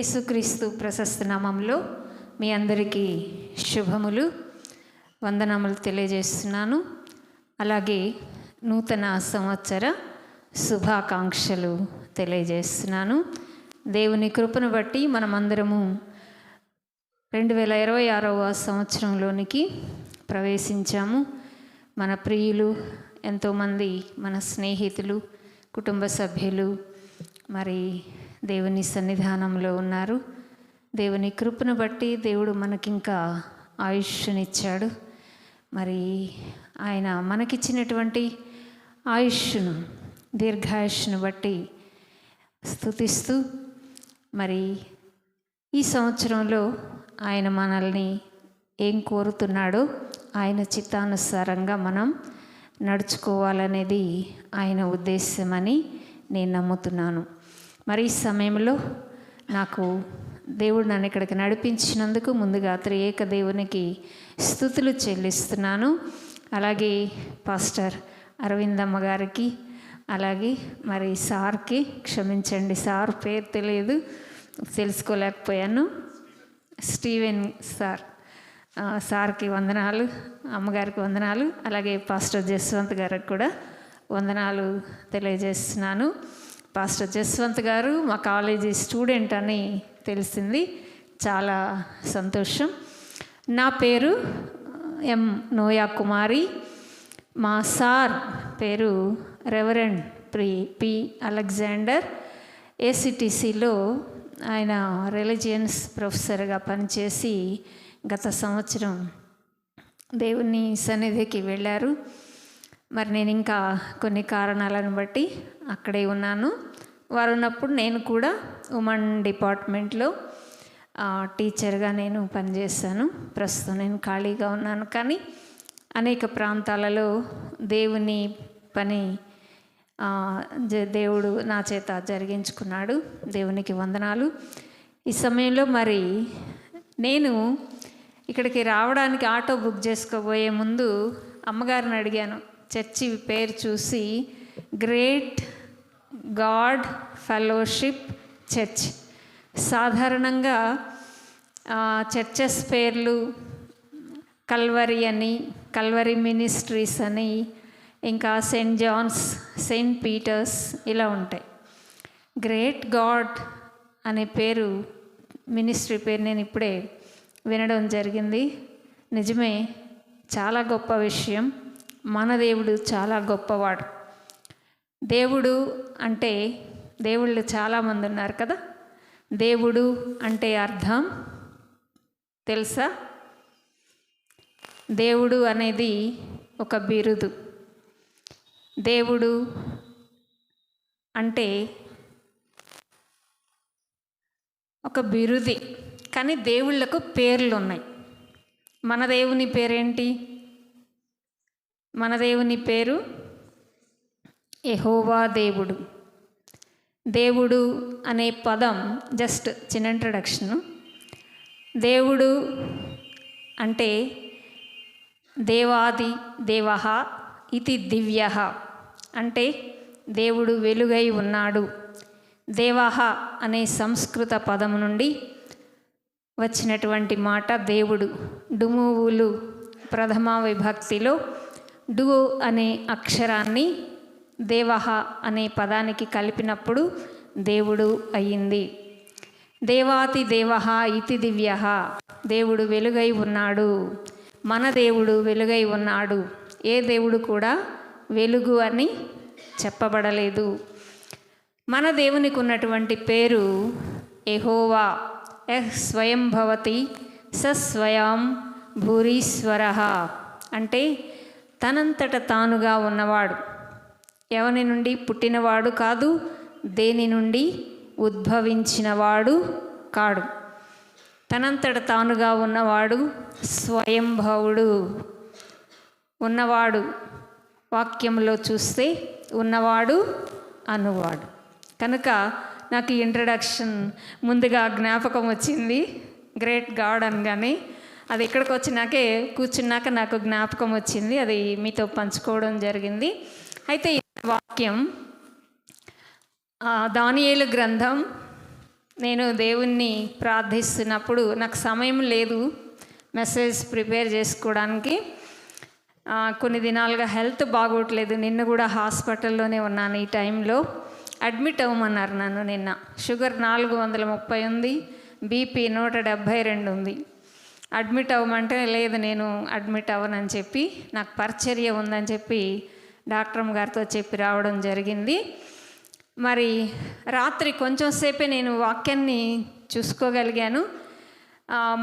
యేసుక్రీస్తు ప్రశస్త నామంలో మీ అందరికీ శుభములు, వందనములు తెలియజేస్తున్నాను. అలాగే నూతన సంవత్సర శుభాకాంక్షలు తెలియజేస్తున్నాను. దేవుని కృపను బట్టి మనమందరము 2026వ సంవత్సరంలోనికి ప్రవేశించాము. మన ప్రియులు ఎంతోమంది, మన స్నేహితులు, కుటుంబ సభ్యులు మరి దేవుని సన్నిధానంలో ఉన్నారు. దేవుని కృపను బట్టి దేవుడు మనకింకా ఆయుష్నిచ్చాడు. మరి ఆయన మనకిచ్చినటువంటి ఆయుష్ను, దీర్ఘాయుష్ను బట్టి స్తుతిస్తూ మరి ఈ సంవత్సరంలో ఆయన మనల్ని ఏం కోరుతున్నాడో ఆయన చిత్తానుసారంగా మనం నడుచుకోవాలనేది ఆయన ఉద్దేశమని నేను నమ్ముతున్నాను. మరి ఈ సమయంలో నాకు దేవుడు నన్ను ఇక్కడికి నడిపించినందుకు ముందుగా త్రియేక దేవునికి స్తుతులు చెల్లిస్తున్నాను. అలాగే పాస్టర్ అరవిందమ్మ గారికి, అలాగే మరి సార్కి, క్షమించండి సార్ పేరు తెలియదు, తెలుసుకోలేకపోయాను, స్టీవెన్ సార్కి వందనాలు, అమ్మగారికి వందనాలు, అలాగే పాస్టర్ జస్వంత్ గారికి కూడా వందనాలు తెలియజేస్తున్నాను. పాస్టర్ జస్వంత్ గారు మా కాలేజీ స్టూడెంట్ అని తెలిసింది, చాలా సంతోషం. నా పేరు ఎం నోయా కుమారి. మా సార్ పేరు రెవరెండ్ పి అలెగ్జాండర్. ఏసిటిసిలో ఆయన రిలీజియన్స్ ప్రొఫెసర్గా పనిచేసి గత సంవత్సరం దేవుని సన్నిధికి వెళ్ళారు. మరి నేను ఇంకా కొన్ని కారణాలను బట్టి అక్కడే ఉన్నాను. వారు ఉన్నప్పుడు నేను కూడా ఉమెన్ డిపార్ట్మెంట్లో టీచర్గా నేను పనిచేశాను. ప్రస్తుతం నేను ఖాళీగా ఉన్నాను. కానీ అనేక ప్రాంతాలలో దేవుని పని దేవుడు నా చేత జరిగించుకున్నాడు. దేవునికి వందనాలు. ఈ సమయంలో మరి నేను ఇక్కడికి రావడానికి ఆటో బుక్ చేసుకోబోయే ముందు అమ్మగారిని అడిగాను. చర్చి పేరు చూసి గ్రేట్ గాడ్ ఫెలోషిప్ చర్చ్. సాధారణంగా చర్చెస్ పేర్లు కల్వరి అని, కల్వరి మినిస్ట్రీస్ అని, ఇంకా సెయింట్ జాన్స్, సెయింట్ పీటర్స్ ఇలా ఉంటాయి. గ్రేట్ గాడ్ అనే పేరు, మినిస్ట్రీ పేరు నేను ఇప్పుడే వినడం జరిగింది. నిజమే, చాలా గొప్ప విషయం. మన దేవుడు చాలా గొప్పవాడు. దేవుడు అంటే దేవుళ్ళు చాలామంది ఉన్నారు కదా. దేవుడు అంటే అర్థం తెలుసా? దేవుడు అనేది ఒక బిరుదు. దేవుడు అంటే ఒక బిరుది, కానీ దేవుళ్ళకు పేర్లు ఉన్నాయి. మన దేవుని పేరేంటి? మన దేవుని పేరు యెహోవా దేవుడు. దేవుడు అనే పదం జస్ట్ చిన్న ఇంట్రడక్షను. దేవుడు అంటే దేవాది దేవః ఇతి దివ్యః, అంటే దేవుడు వెలుగై ఉన్నాడు. దేవః అనే సంస్కృత పదము నుండి వచ్చినటువంటి మాట దేవుడు. డుమువులు ప్రథమ విభక్తిలో డు అనే అక్షరాన్ని దేవః అనే పదానికి కలిపినప్పుడు దేవుడు అయ్యింది. దేవాతి దేవః ఇతి దివ్యః, దేవుడు వెలుగై ఉన్నాడు. మన దేవుడు వెలుగై ఉన్నాడు. ఏ దేవుడు కూడా వెలుగు అని చెప్పబడలేదు. మన దేవునికి ఉన్నటువంటి పేరు యెహోవా. స్వయం భవతి సస్వయం భూరీశ్వరః, అంటే తనంతట తానుగా ఉన్నవాడు. ఎవరి నుండి పుట్టినవాడు కాదు, దేని నుండి ఉద్భవించినవాడు కాడు. తనంతట తానుగా ఉన్నవాడు, స్వయంభవుడు, ఉన్నవాడు. వాక్యంలో చూస్తే ఉన్నవాడు అనువాడు. కనుక నాకు ఇంట్రడక్షన్ ముందుగా జ్ఞాపకం వచ్చింది, గ్రేట్ గాడ్ అనగానే. అది ఇక్కడికి వచ్చినాకే కూర్చున్నాక నాకు జ్ఞాపకం వచ్చింది, అది మీతో పంచుకోవడం జరిగింది. అయితే ఈ వాక్యం దానియేలు గ్రంథం నేను దేవుణ్ణి ప్రార్థిస్తున్నప్పుడు నాకు సమయం లేదు మెసేజ్ ప్రిపేర్ చేసుకోవడానికి. కొన్ని దినాలుగా హెల్త్ బాగోట్లేదు. నిన్న కూడా హాస్పిటల్లోనే ఉన్నాను. ఈ టైంలో అడ్మిట్ అవ్వమన్నారు నన్ను. నిన్న షుగర్ 430 ఉంది, బీపీ 172 ఉంది. అడ్మిట్ అవ్వమంటే లేదు, నేను అడ్మిట్ అవ్వనని చెప్పి, నాకు పరిచర్య ఉందని చెప్పి డాక్టర్ గారితో చెప్పి రావడం జరిగింది. మరి రాత్రి కొంచెం సేపే నేను వాక్యాన్ని చూసుకోగలిగాను.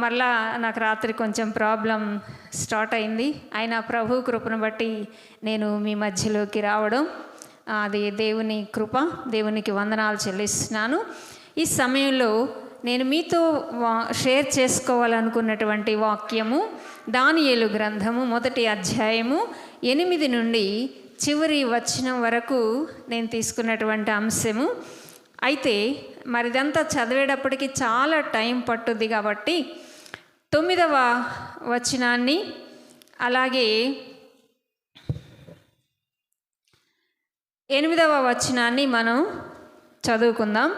మళ్ళా నాకు రాత్రి కొంచెం ప్రాబ్లం స్టార్ట్ అయింది. అయినా ప్రభు కృపను బట్టి నేను మీ మధ్యలోకి రావడం అది దేవుని కృప. దేవునికి వందనాలు చెల్లిస్తున్నాను. ఈ సమయంలో నేను మీతో షేర్ చేసుకోవాలనుకున్నటువంటి వాక్యము దానియేలు గ్రంథము 1వ అధ్యాయము 8 నుండి చివరి వచనం వరకు నేను తీసుకున్నటువంటి అంశము. అయితే మరిదంతా చదివేటప్పటికి చాలా టైం పట్టుద్ది కాబట్టి 9వ వచనాన్ని అలాగే 8వ వచనాన్ని మనం చదువుకుందాం.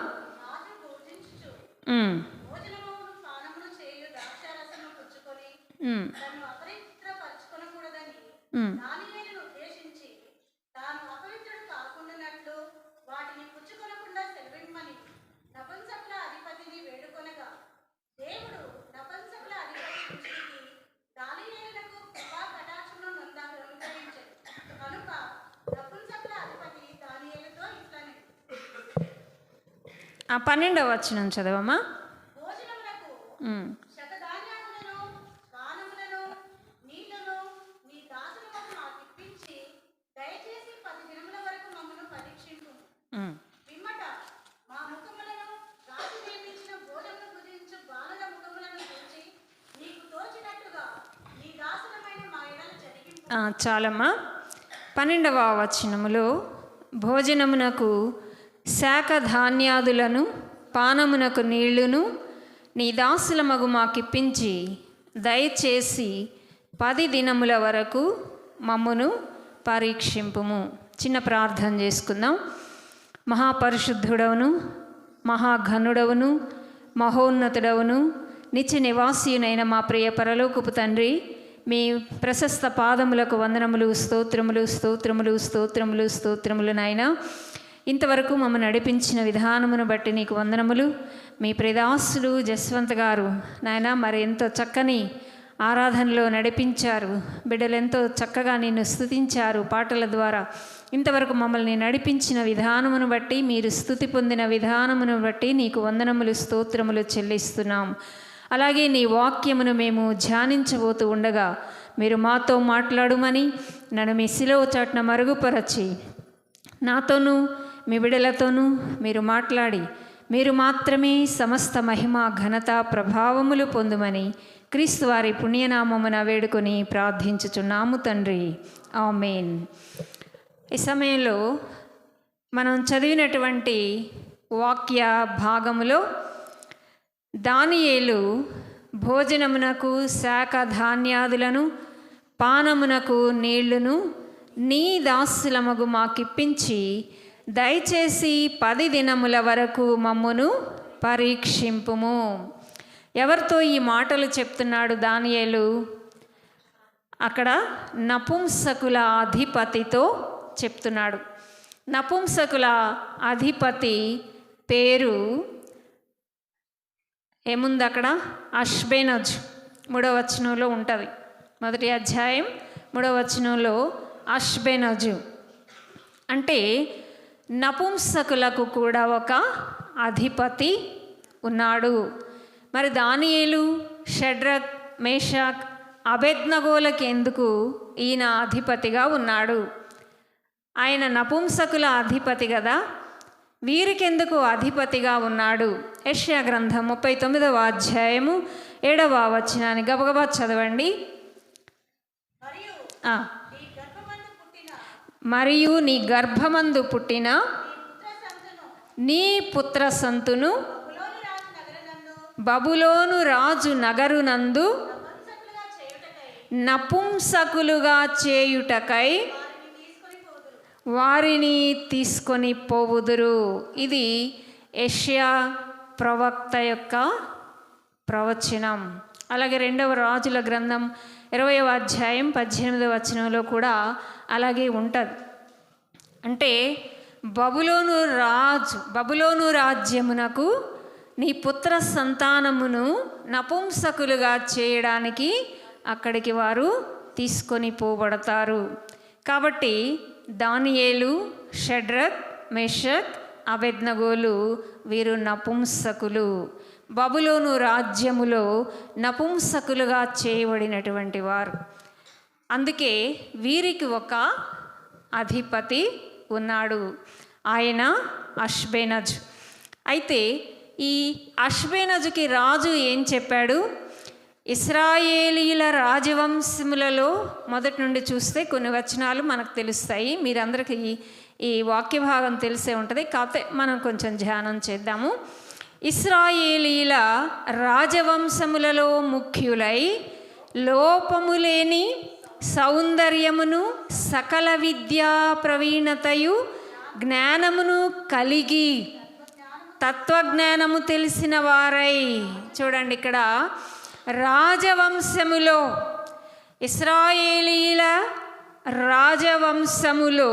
ఆ 12వ వచనం చదవమ్మా. చాలమ్మా. 12వ వచనములో భోజనమునకు శాఖ ధాన్యాదులను పానమునకు నీళ్లును నీ దాసుల మగు మాకిప్పించి దయచేసి 10 దినముల వరకు మమ్మును పరీక్షింపుము. చిన్న ప్రార్థన చేసుకుందాం. మహాపరిశుద్ధుడవును, మహాఘనుడవును, మహోన్నతుడవును, నిత్య నివాసియునైన మా ప్రియ పరలోకపు తండ్రి, మీ ప్రశస్త పాదములకు వందనములు, స్తోత్రములు స్తోత్రములు స్తోత్రములు స్తోత్రములు నాయన. ఇంతవరకు మమ్మల్ని నడిపించిన విధానమును బట్టి నీకు వందనములు. మీ ప్రియదాసులు జస్వంత్ గారు నాయన మరి ఎంతో చక్కని ఆరాధనలో నడిపించారు. బిడ్డలు ఎంతో చక్కగా నిన్ను స్తుతించారు పాటల ద్వారా. ఇంతవరకు మమ్మల్ని నడిపించిన విధానమును బట్టి, మీరు స్తుతి పొందిన విధానమును బట్టి నీకు వందనములు స్తోత్రములు చెల్లిస్తున్నాం. అలాగే నీ వాక్యమును మేము ధ్యానించబోతూ ఉండగా మీరు మాతో మాట్లాడుమని నన్ను మీ శిలువ చాటున మరుగుపరచి నాతోనూ మీ బిడ్డలతోనూ మీరు మాట్లాడి మీరు మాత్రమే సమస్త మహిమ ఘనత ప్రభావములు పొందుమని క్రీస్తు వారి పుణ్యనామమున వేడుకొని ప్రార్థించుచున్నాము తండ్రి, ఆమేన్. ఈ సమయంలో మనం చదివినటువంటి వాక్య భాగములో దానియేలు భోజనమునకు శాఖ ధాన్యాదులను పానమునకు నీళ్లును నీ దాసులమగు మాకిప్పించి దయచేసి 10 దినముల వరకు మమ్మును పరీక్షింపుము. ఎవరితో ఈ మాటలు చెప్తున్నాడు దానియేలు? అక్కడ నపుంసకుల అధిపతితో చెప్తున్నాడు. నపుంసకుల అధిపతి పేరు ఏముంది అక్కడ? అష్బెనజ్. 3వ వచనంలో ఉంటుంది. 1వ అధ్యాయం 3వ వచనంలో అష్బెనజు అంటే నపుంసకులకు కూడా ఒక అధిపతి ఉన్నాడు. మరి దానియేలు, షడ్రక్, మేషాక్, అబేద్నగోలకి ఎందుకు ఈయన అధిపతిగా ఉన్నాడు? ఆయన నపుంసకుల అధిపతి కదా, వీరికెందుకు అధిపతిగా ఉన్నాడు? యెషయా గ్రంథం 39వ అధ్యాయము 7వ వచనాన్ని గబగబా చదవండి. మరియు నీ గర్భమందు పుట్టిన నీ పుత్ర సంతును బబులోను రాజు నగరునందు నపుంసకులుగా చేయుటకై వారిని తీసుకొని పోవుదురు. ఇది యెషయా ప్రవక్త యొక్క ప్రవచనం. అలాగే 2వ రాజుల గ్రంథం 20వ అధ్యాయం 18వ వచనంలో కూడా అలాగే ఉంటుంది. అంటే బబులోను రాజ్యమునకు నీ పుత్ర సంతానమును నపుంసకులుగా చేయడానికి అక్కడికి వారు తీసుకొని పోబడతారు. కాబట్టి దానియేలు, షడ్రక్, మెషక్, అబేద్నెగోలు వీరు నపుంసకులు, బబులోను రాజ్యములో నపుంసకులుగా చేయబడినటువంటి వారు. అందుకే వీరికి ఒక అధిపతి ఉన్నాడు, ఆయన అష్బేనజు. అయితే ఈ అష్బేనజుకి రాజు ఏం చెప్పాడు? ఇశ్రాయేలీల రాజవంశములలో మొదటి నుండి చూస్తే కొన్ని వచనాలు మనకు తెలుస్తాయి. మీరందరికీ ఈ వాక్య భాగం తెలిసే ఉంటుంది, కాకపోతే మనం కొంచెం ధ్యానం చేద్దాము. ఇశ్రాయేలీల రాజవంశములలో ముఖ్యులై లోపము లేని సౌందర్యమును సకల విద్యా ప్రవీణతయు జ్ఞానమును కలిగి తత్వజ్ఞానము తెలిసిన వారై. చూడండి, ఇక్కడ రాజవంశములో, ఇశ్రాయేలీల రాజవంశములలో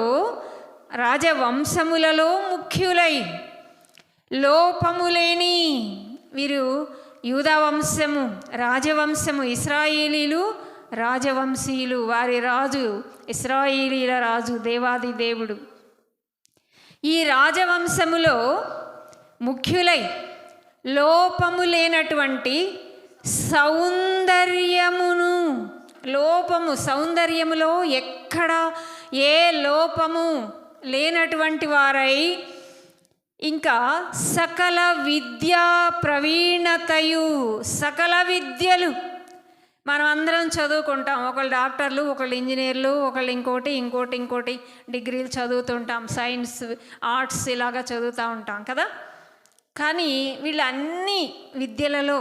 ముఖ్యులై లోపము లేని వీరు యూదా వంశము, రాజవంశము, ఇశ్రాయేలీలు రాజవంశీయులు. వారి రాజు ఇశ్రాయేలీల రాజు, దేవాది దేవుడు. ఈ రాజవంశములో ముఖ్యులై లోపము లేనటువంటి సౌందర్యమును, సౌందర్యములో ఎక్కడ ఏ లోపము లేనటువంటి వారై, ఇంకా సకల విద్యా ప్రవీణతయు, సకల విద్యలు మనం అందరం చదువుకుంటాం. ఒకళ్ళు డాక్టర్లు, ఒకళ్ళు ఇంజనీర్లు, ఒకళ్ళు ఇంకోటి డిగ్రీలు చదువుతుంటాం, సైన్స్, ఆర్ట్స్ ఇలాగా చదువుతూ ఉంటాం కదా. కానీ వీళ్ళన్ని విద్యలలో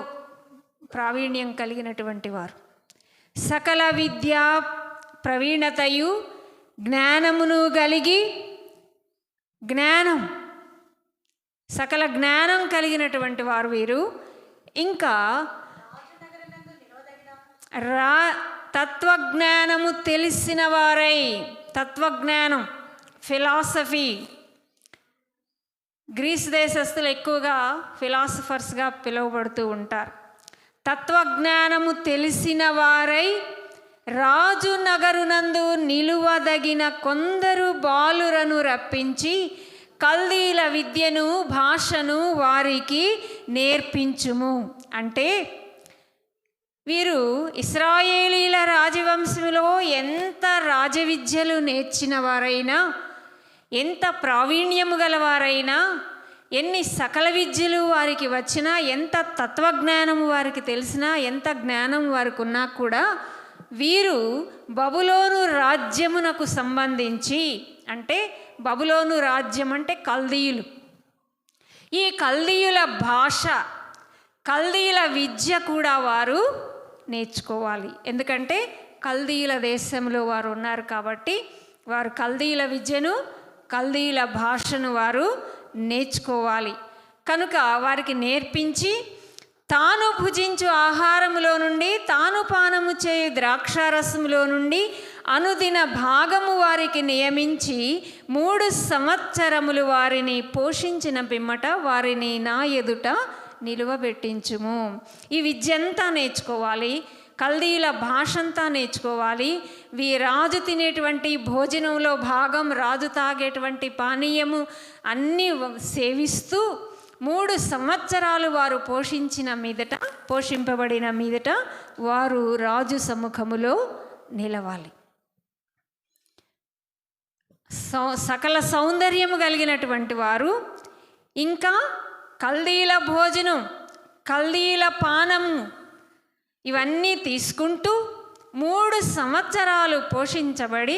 ప్రావీణ్యం కలిగినటువంటి వారు. సకల విద్యా ప్రవీణతయు జ్ఞానమును కలిగి, సకల జ్ఞానం కలిగినటువంటి వారు వీరు. ఇంకా తత్వజ్ఞానము తెలిసిన వారై, తత్వజ్ఞానం, ఫిలాసఫీ. గ్రీస్ దేశస్తులు ఎక్కువగా ఫిలాసఫర్స్గా పిలువబడుతూ ఉంటారు. తత్వజ్ఞానము తెలిసిన వారై రాజు నగరునందు నిలువదగిన కొందరు బాలురను రప్పించి కల్దీల విద్యను, భాషను వారికి నేర్పించుము. అంటే వీరు ఇశ్రాయేలీల రాజవంశంలో ఎంత రాజవిద్యలు నేర్చిన వారైనా, ఎంత ప్రావీణ్యము గలవారైనా, ఎన్ని సకల విద్యలు వారికి వచ్చినా, ఎంత తత్వజ్ఞానము వారికి తెలిసినా, ఎంత జ్ఞానం వారికి ఉన్నా కూడా వీరు బబులోను రాజ్యమునకు సంబంధించి, అంటే బబులోను రాజ్యం అంటే కల్దీయులు, ఈ కల్దీయుల భాష, కల్దీయుల విద్య కూడా వారు నేర్చుకోవాలి. ఎందుకంటే కల్దీయుల దేశంలో వారు ఉన్నారు కాబట్టి వారు కల్దీయుల విద్యను, కల్దీయుల భాషను వారు నేర్చుకోవాలి. కనుక వారికి నేర్పించి తాను భుజించు ఆహారములో నుండి, తాను పానము చేయు ద్రాక్షారసములో నుండి అనుదిన భాగము వారికి నియమించి 3 సంవత్సరములు వారిని పోషించిన పిమ్మట వారిని నా ఎదుట నిలువబెట్టించుము. ఈ విద్యంతా నేర్చుకోవాలి, కల్దీయుల భాషంతా నేర్చుకోవాలి. రాజు తినేటువంటి భోజనంలో భాగం, రాజు తాగేటువంటి పానీయము అన్నీ సేవిస్తూ 3 సంవత్సరాలు వారు పోషింపబడిన మీదట వారు రాజు సముఖములో నిలవాలి. సకల సౌందర్యము కలిగినటువంటి వారు, ఇంకా కల్దీల భోజనం, కల్దీల పానము ఇవన్నీ తీసుకుంటూ 3 సంవత్సరాలు పోషించబడి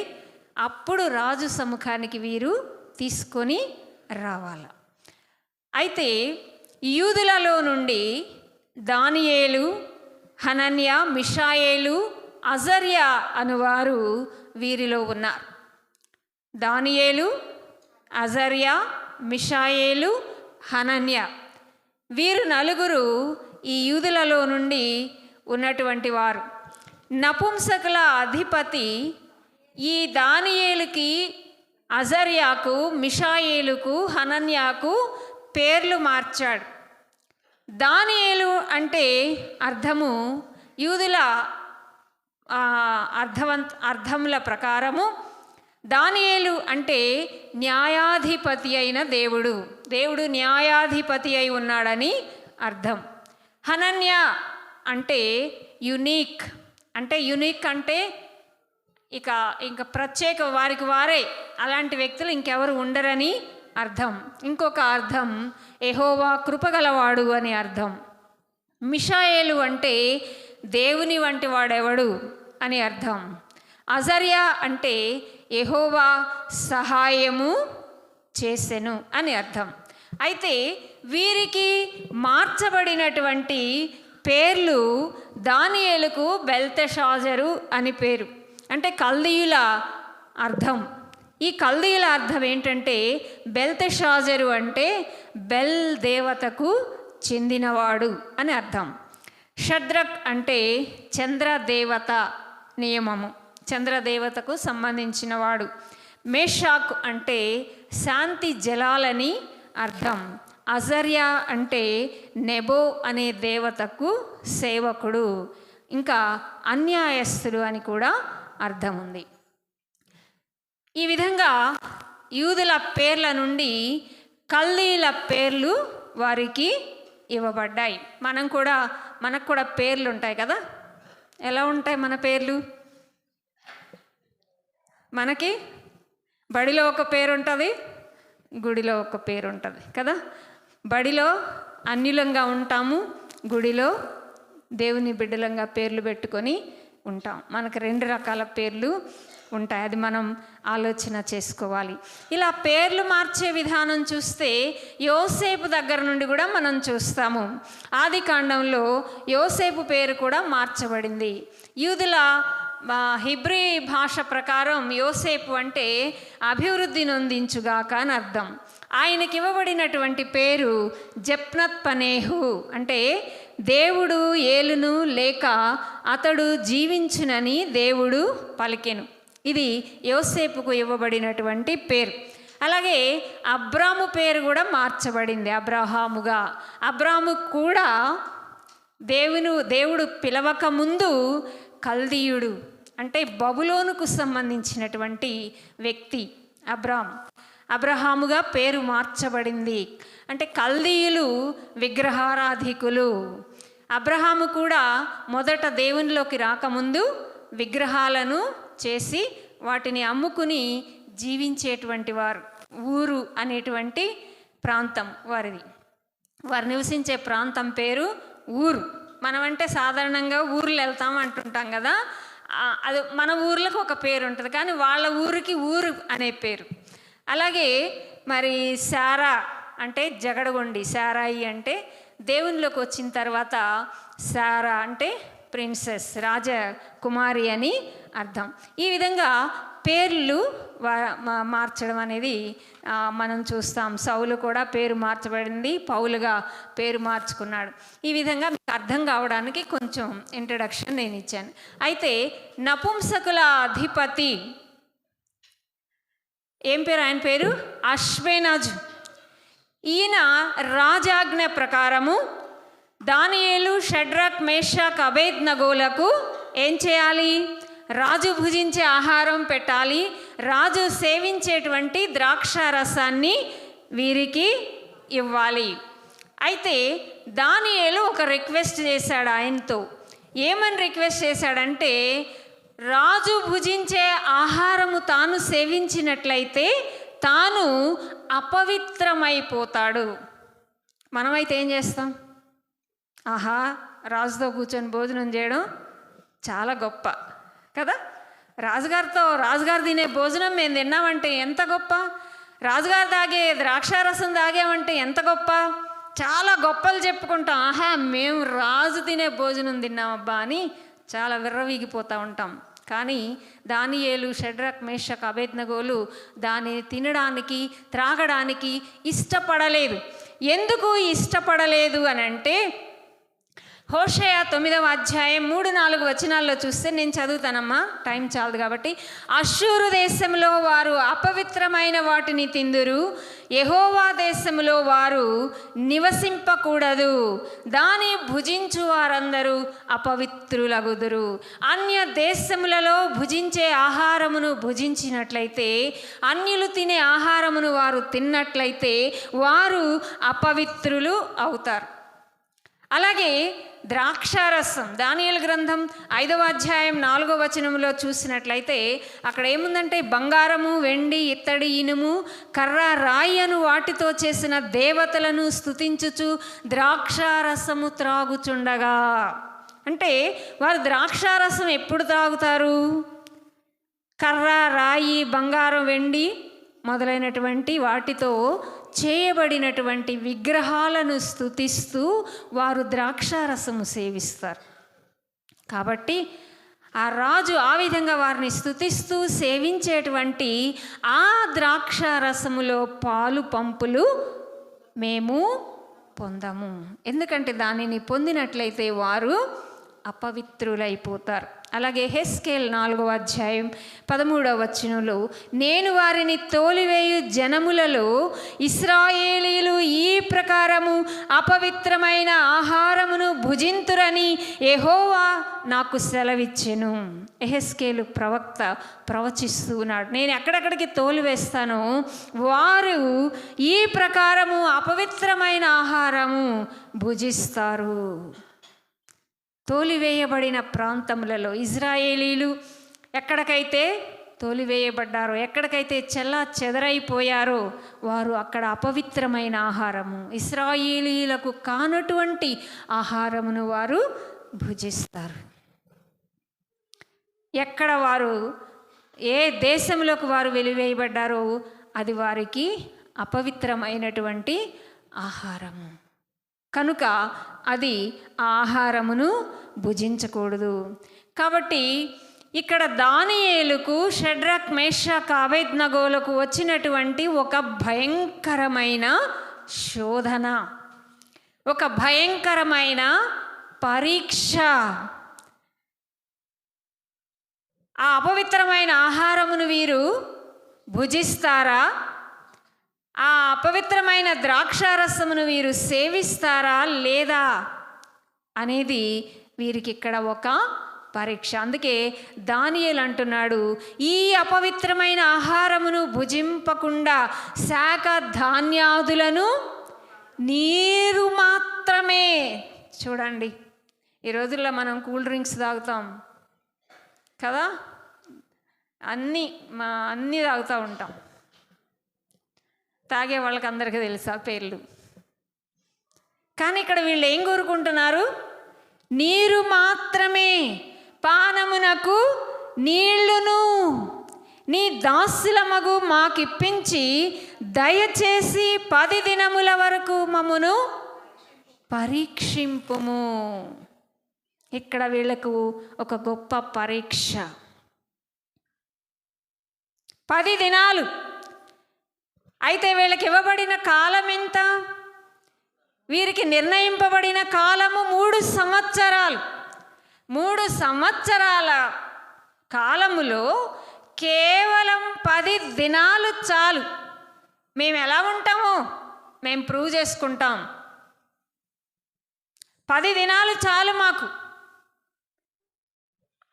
అప్పుడు రాజు సముఖానికి వీరు తీసుకొని రావాలి. అయితే యూదులలో నుండి దానియేలు, హనన్యా, మిషాయేలు, అజర్యా అనువారు వీరిలో ఉన్నారు. దానియేలు, అజర్యా, మిషాయేలు, హనన్యా వీరు నలుగురు ఈ యూదులలో నుండి ఉన్నటువంటి వారు. నపుంసకుల అధిపతి ఈ దానియేలుకి, అజర్యాకు, మిషాయేలుకు, హనన్యాకు పేర్లు మార్చాడు. దానియేలు అంటే అర్థము యూదుల అర్థముల ప్రకారము దానియేలు అంటే న్యాయాధిపతి అయిన దేవుడు, దేవుడు న్యాయాధిపతి అయి ఉన్నాడని అర్థం. హనన్య అంటే యునీక్, అంటే ఇక ప్రత్యేక, వారికి వారే, అలాంటి వ్యక్తులు ఇంకెవరు ఉండరని అర్థం. ఇంకొక అర్థం యెహోవా కృపగలవాడు అని అర్థం. మిషాయేలు అంటే దేవుని వంటి వాడెవడు అని అర్థం. అజర్యా అంటే యెహోవా సహాయము చేసెను అని అర్థం. అయితే వీరికి మార్చబడినటువంటి పేర్లు దానియేలుకు బెల్తెషాజరు అని పేరు, అంటే కల్దీయుల అర్థం. ఈ కల్దీయుల అర్థం ఏంటంటే బెల్తెషాజరు అంటే బెల్ దేవతకు చెందినవాడు అని అర్థం. షద్రక్ అంటే చంద్రదేవత నియమము, చంద్రదేవతకు సంబంధించినవాడు. మేషాక్ అంటే శాంతి జలాలని అర్థం. అజర్యా అంటే నెబో అనే దేవతకు సేవకుడు, ఇంకా అన్యాయస్తుడు అని కూడా అర్థం ఉంది. ఈ విధంగా యూదుల పేర్ల నుండి కల్దీయుల పేర్లు వారికి ఇవ్వబడ్డాయి. మనకు కూడా పేర్లు ఉంటాయి కదా. ఎలా ఉంటాయి మన పేర్లు? మనకి బడిలో ఒక పేరు ఉంటుంది, గుడిలో ఒక పేరు ఉంటుంది కదా. బడిలో అన్యులంగా ఉంటాము, గుడిలో దేవుని బిడ్డలంగా పేర్లు పెట్టుకొని ఉంటాం. మనకు 2 రకాల పేర్లు ఉంటాయి, అది మనం ఆలోచన చేసుకోవాలి. ఇలా పేర్లు మార్చే విధానం చూస్తే యోసేపు దగ్గర నుండి కూడా మనం చూస్తాము. ఆది కాండంలో యోసేపు పేరు కూడా మార్చబడింది. యూదుల హిబ్రీ భాష ప్రకారం యోసేపు అంటే అభివృద్ధి నొందించుగాక అని అర్థం. ఆయనకి ఇవ్వబడినటువంటి పేరు జప్నత్ పనేహు, అంటే దేవుడు ఏలును లేక అతడు జీవించునని దేవుడు పలికెను. ఇది యోసేపుకు ఇవ్వబడినటువంటి పేరు. అలాగే అబ్రాము పేరు కూడా మార్చబడింది అబ్రహాముగా. అబ్రాము కూడా దేవుడు పిలవక ముందు కల్దీయుడు, అంటే బబులోనుకు సంబంధించినటువంటి వ్యక్తి అబ్రహాముగా పేరు మార్చబడింది. అంటే కల్దీయులు విగ్రహారాధికులు. అబ్రహాము కూడా మొదట దేవునిలోకి రాకముందు విగ్రహాలను చేసి వాటిని అమ్ముకుని జీవించేటువంటి వారు. ఊరు అనేటువంటి ప్రాంతం వారిది. వారు నివసించే ప్రాంతం పేరు ఊరు. మనమంటే సాధారణంగా ఊర్లు వెళ్తాం అంటుంటాం కదా, అది మన ఊర్లకు ఒక పేరు ఉంటుంది, కానీ వాళ్ళ ఊరికి ఊరు అనే పేరు. అలాగే మరి శారా అంటే జగడగొండి, శారాయి అంటే దేవునిలోకి వచ్చిన తర్వాత శారా అంటే ప్రిన్సెస్, రాజకుమారి అని అర్థం. ఈ విధంగా పేర్లు మార్చడం అనేది మనం చూస్తాం. సౌలు కూడా పేరు మార్చబడింది, పౌలుగా పేరు మార్చుకున్నాడు. ఈ విధంగా మీకు అర్థం కావడానికి కొంచెం ఇంట్రడక్షన్ నేను ఇచ్చాను. అయితే నపుంసకుల అధిపతి ఏం పేరు? ఆయన పేరు అష్వేనాజు. ఈయన రాజాజ్ఞ ప్రకారము దానియేలు, షడ్రక్, మేషక్, అబేద్నగోలకు ఏం చేయాలి? రాజు భుజించే ఆహారం పెట్టాలి, రాజు సేవించేటువంటి ద్రాక్ష రసాన్ని వీరికి ఇవ్వాలి. అయితే దానియేలు ఒక రిక్వెస్ట్ చేశాడు ఆయనతో. ఏమని రిక్వెస్ట్ చేశాడంటే, రాజు భుజించే ఆహారము తాను సేవించినట్లయితే తాను అపవిత్రమైపోతాడు. మనమైతే ఏం చేస్తాం? ఆహా, రాజుతో కూర్చొని భోజనం చేయడం చాలా గొప్ప కదా. రాజుగారు తినే భోజనం మేము తిన్నామంటే ఎంత గొప్ప, రాజుగారు తాగే ద్రాక్షారసం తాగామంటే ఎంత గొప్ప, చాలా గొప్పలు చెప్పుకుంటాం. ఆహా, మేము రాజు తినే భోజనం తిన్నామబ్బా అని చాలా విర్రవీగిపోతూ ఉంటాం. కానీ దానియేలు, షడ్రక్, మేషక్, అబేద్నగోలు దానిని తినడానికి, త్రాగడానికి ఇష్టపడలేదు. ఎందుకు ఇష్టపడలేదు అని అంటే, హోషేయ 9వ అధ్యాయం 3-4 వచనాల్లో చూస్తే, నేను చదువుతానమ్మా, టైం చాలదు కాబట్టి. అష్షూరు దేశంలో వారు అపవిత్రమైన వాటిని తిందురు, యెహోవా దేశంలో వారు నివసింపకూడదు, దాని భుజించు వారందరూ అపవిత్రులగుదురు. అన్య దేశములలో భుజించే ఆహారమును భుజించినట్లయితే, అన్యులు తినే ఆహారమును వారు తిన్నట్లయితే వారు అపవిత్రులు అవుతారు. అలాగే ద్రాక్షారసం, దానియేలు గ్రంథం 5వ అధ్యాయం 4వ వచనంలో చూసినట్లయితే అక్కడ ఏముందంటే, బంగారము, వెండి, ఇత్తడి, ఇనుము, కర్ర, రాయి అను వాటితో చేసిన దేవతలను స్తుతించుచు ద్రాక్షారసము త్రాగుచుండగా. అంటే వారు ద్రాక్షారసం ఎప్పుడు త్రాగుతారు? కర్ర, రాయి, బంగారం, వెండి మొదలైనటువంటి వాటితో చేయబడినటువంటి విగ్రహాలను స్తుతిస్తూ వారు ద్రాక్షారసము సేవిస్తారు. కాబట్టి ఆ రాజు ఆ విధంగా వారిని స్తుతిస్తూ సేవించేటువంటి ఆ ద్రాక్షారసములో పాలు పంపులు మేము పొందము. ఎందుకంటే దానిని పొందినట్లయితే వారు అపవిత్రులైపోతారు. అలాగే హెస్కేల్ 4వ అధ్యాయం 13వ వచనంలో, నేను వారిని తోలివేయు జనములలో ఇశ్రాయేలీలు ఈ ప్రకారము అపవిత్రమైన ఆహారమును భుజింతురని యెహోవా నాకు సెలవిచ్చెను. హెస్కేలు ప్రవక్త ప్రవచిస్తూ ఉన్నాడు. నేను ఎక్కడెక్కడికి తోలివేస్తానో వారు ఈ ప్రకారము అపవిత్రమైన ఆహారము భుజిస్తారు. తోలివేయబడిన ప్రాంతములలో ఇజ్రాయేలీలు ఎక్కడికైతే తోలివేయబడ్డారో, ఎక్కడికైతే చెల్లా చెదరైపోయారో వారు అక్కడ అపవిత్రమైన ఆహారము, ఇశ్రాయేలీలకు కానటువంటి ఆహారమును వారు భుజిస్తారు. ఎక్కడ వారు ఏ దేశంలోకి వారు వెలివేయబడ్డారో అది వారికి అపవిత్రమైనటువంటి ఆహారము కనుక అది ఆ ఆహారమును భుజించకూడదు. కాబట్టి ఇక్కడ దానియేలుకు, షడ్రక్, మేషక్, అబేద్నగోలకు వచ్చినటువంటి ఒక భయంకరమైన శోధన, ఒక భయంకరమైన పరీక్ష. ఆ అపవిత్రమైన ఆహారమును వీరు భుజిస్తారా? ఆ అపవిత్రమైన ద్రాక్షారసమును వీరు సేవిస్తారా లేదా అనేది వీరికి ఇక్కడ ఒక పరీక్ష. అందుకే దానియేలు అంటున్నాడు, ఈ అపవిత్రమైన ఆహారమును భుజింపకుండా శాఖ ధాన్యాదులను, నీరు మాత్రమే. చూడండి, ఈ రోజుల్లో మనం కూల్ డ్రింక్స్ తాగుతాం కదా, అన్నీ తాగుతూ ఉంటాం. తాగే వాళ్ళకి అందరికీ తెలుసా పేర్లు. కానీ ఇక్కడ వీళ్ళు ఏం కోరుకుంటున్నారు? నీరు మాత్రమే, పానమునకు నీళ్లును నీ దాసులమగు మాకిప్పించి దయచేసి 10 దినముల వరకు మమ్మును పరీక్షింపుము. ఇక్కడ వీళ్ళకు ఒక గొప్ప పరీక్ష. 10 దినాలు. అయితే వీళ్ళకి ఇవ్వబడిన కాలం ఎంత? వీరికి నిర్ణయింపబడిన కాలము 3 సంవత్సరాలు. 3 సంవత్సరాల కాలములో కేవలం 10 దినాలు చాలు. మేము ఎలా ఉంటామో మేము ప్రూవ్ చేసుకుంటాం. 10 దినాలు చాలు మాకు.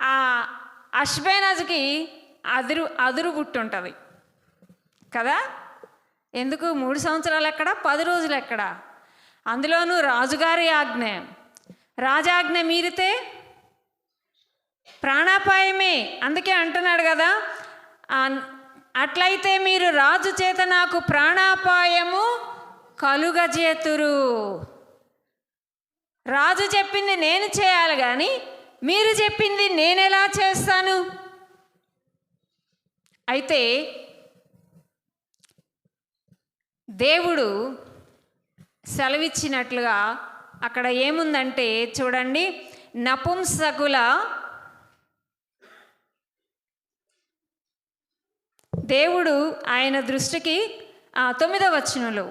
ఆ అష్బేనజ్కి అదురు పుట్టుంటుంది కదా. ఎందుకు 3 సంవత్సరాలు ఎక్కడ, 10 రోజులు ఎక్కడ? అందులోనూ రాజుగారి ఆజ్ఞ, రాజాజ్ఞ మీరితే ప్రాణాపాయమే. అందుకే అంటున్నాడు కదా, అట్లయితే మీరు రాజు చేత నాకు ప్రాణాపాయము కలుగజేతురు. రాజు చెప్పింది నేను చేయాలి కానీ మీరు చెప్పింది నేను ఎలా చేస్తాను? అయితే దేవుడు సెలవిచ్చినట్లుగా అక్కడ ఏముందంటే చూడండి, నపుంసకుల దేవుడు ఆయన దృష్టికి 9వ వచనంలో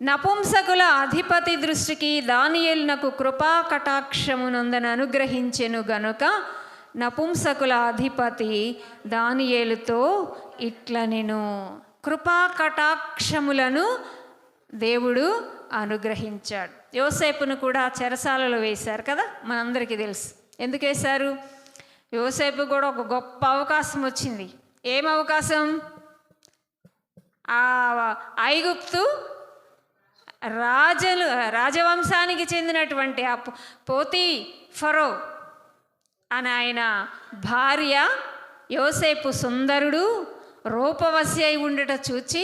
నపుంసకుల అధిపతి దృష్టికి దానియేలునకు కృపా కటాక్షమునందన అనుగ్రహించెను గనుక నపుంసకుల అధిపతి దానియేలుతో ఇట్లనెను. కృపా కటాక్షములను దేవుడు అనుగ్రహించాడు. యోసేపును కూడా చెరసాలలో వేశారు కదా, మనందరికీ తెలుసు. ఎందుకు వేశారు? యోసేపు కూడా ఒక గొప్ప అవకాశం వచ్చింది. ఏం అవకాశం? ఆ ఐగుప్తు రాజవంశానికి చెందినటువంటి ఆ పోతీఫరో అని ఆయన భార్య యోసేపు సుందరుడు రూపవశి అయి ఉండట చూచి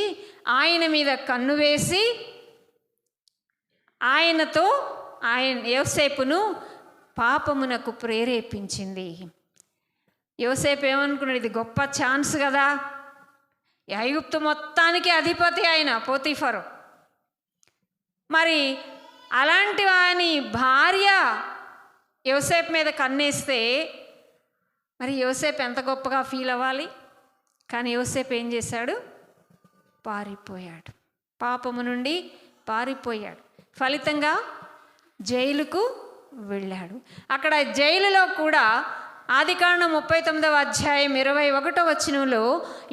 ఆయన మీద కన్ను వేసి యోసేపును పాపమునకు ప్రేరేపించింది. యోసేపు ఏమనుకున్నాడు? ఇది గొప్ప ఛాన్స్ కదా, ఐగుప్తు మొత్తానికి అధిపతి ఆయన పోతీఫరో. మరి అలాంటి వాని భార్య యోసేపు మీద కన్నేస్తే మరి యోసేపు ఎంత గొప్పగా ఫీల్ అవ్వాలి. కానీ యోసేపు ఏం చేశాడు? పారిపోయాడు, పాపము నుండి పారిపోయాడు. ఫలితంగా జైలుకు వెళ్ళాడు. అక్కడ జైలులో కూడా ఆదికాండం 39వ అధ్యాయం 21వ వచనంలో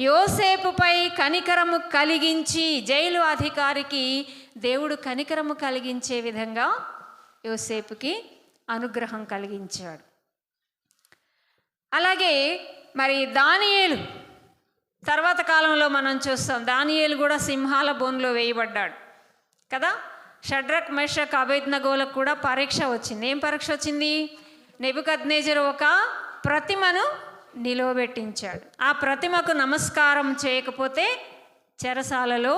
యోసేపుపై కనికరము కలిగించి, జైలు అధికారికి దేవుడు కనికరము కలిగించే విధంగా యోసేపుకి అనుగ్రహం కలిగించాడు. అలాగే మరి దానియేలు తర్వాత కాలంలో మనం చూస్తాం, దానియేలు కూడా సింహాల బోన్లో వేయబడ్డాడు కదా. షడ్రక్ మెషక్ అబేద్నగోలకు కూడా పరీక్ష వచ్చింది. ఏం పరీక్ష వచ్చింది? నెబుకద్నెజరు ఒక ప్రతిమను నిలవబెట్టించాడు. ఆ ప్రతిమకు నమస్కారం చేయకపోతే చెరసాలలో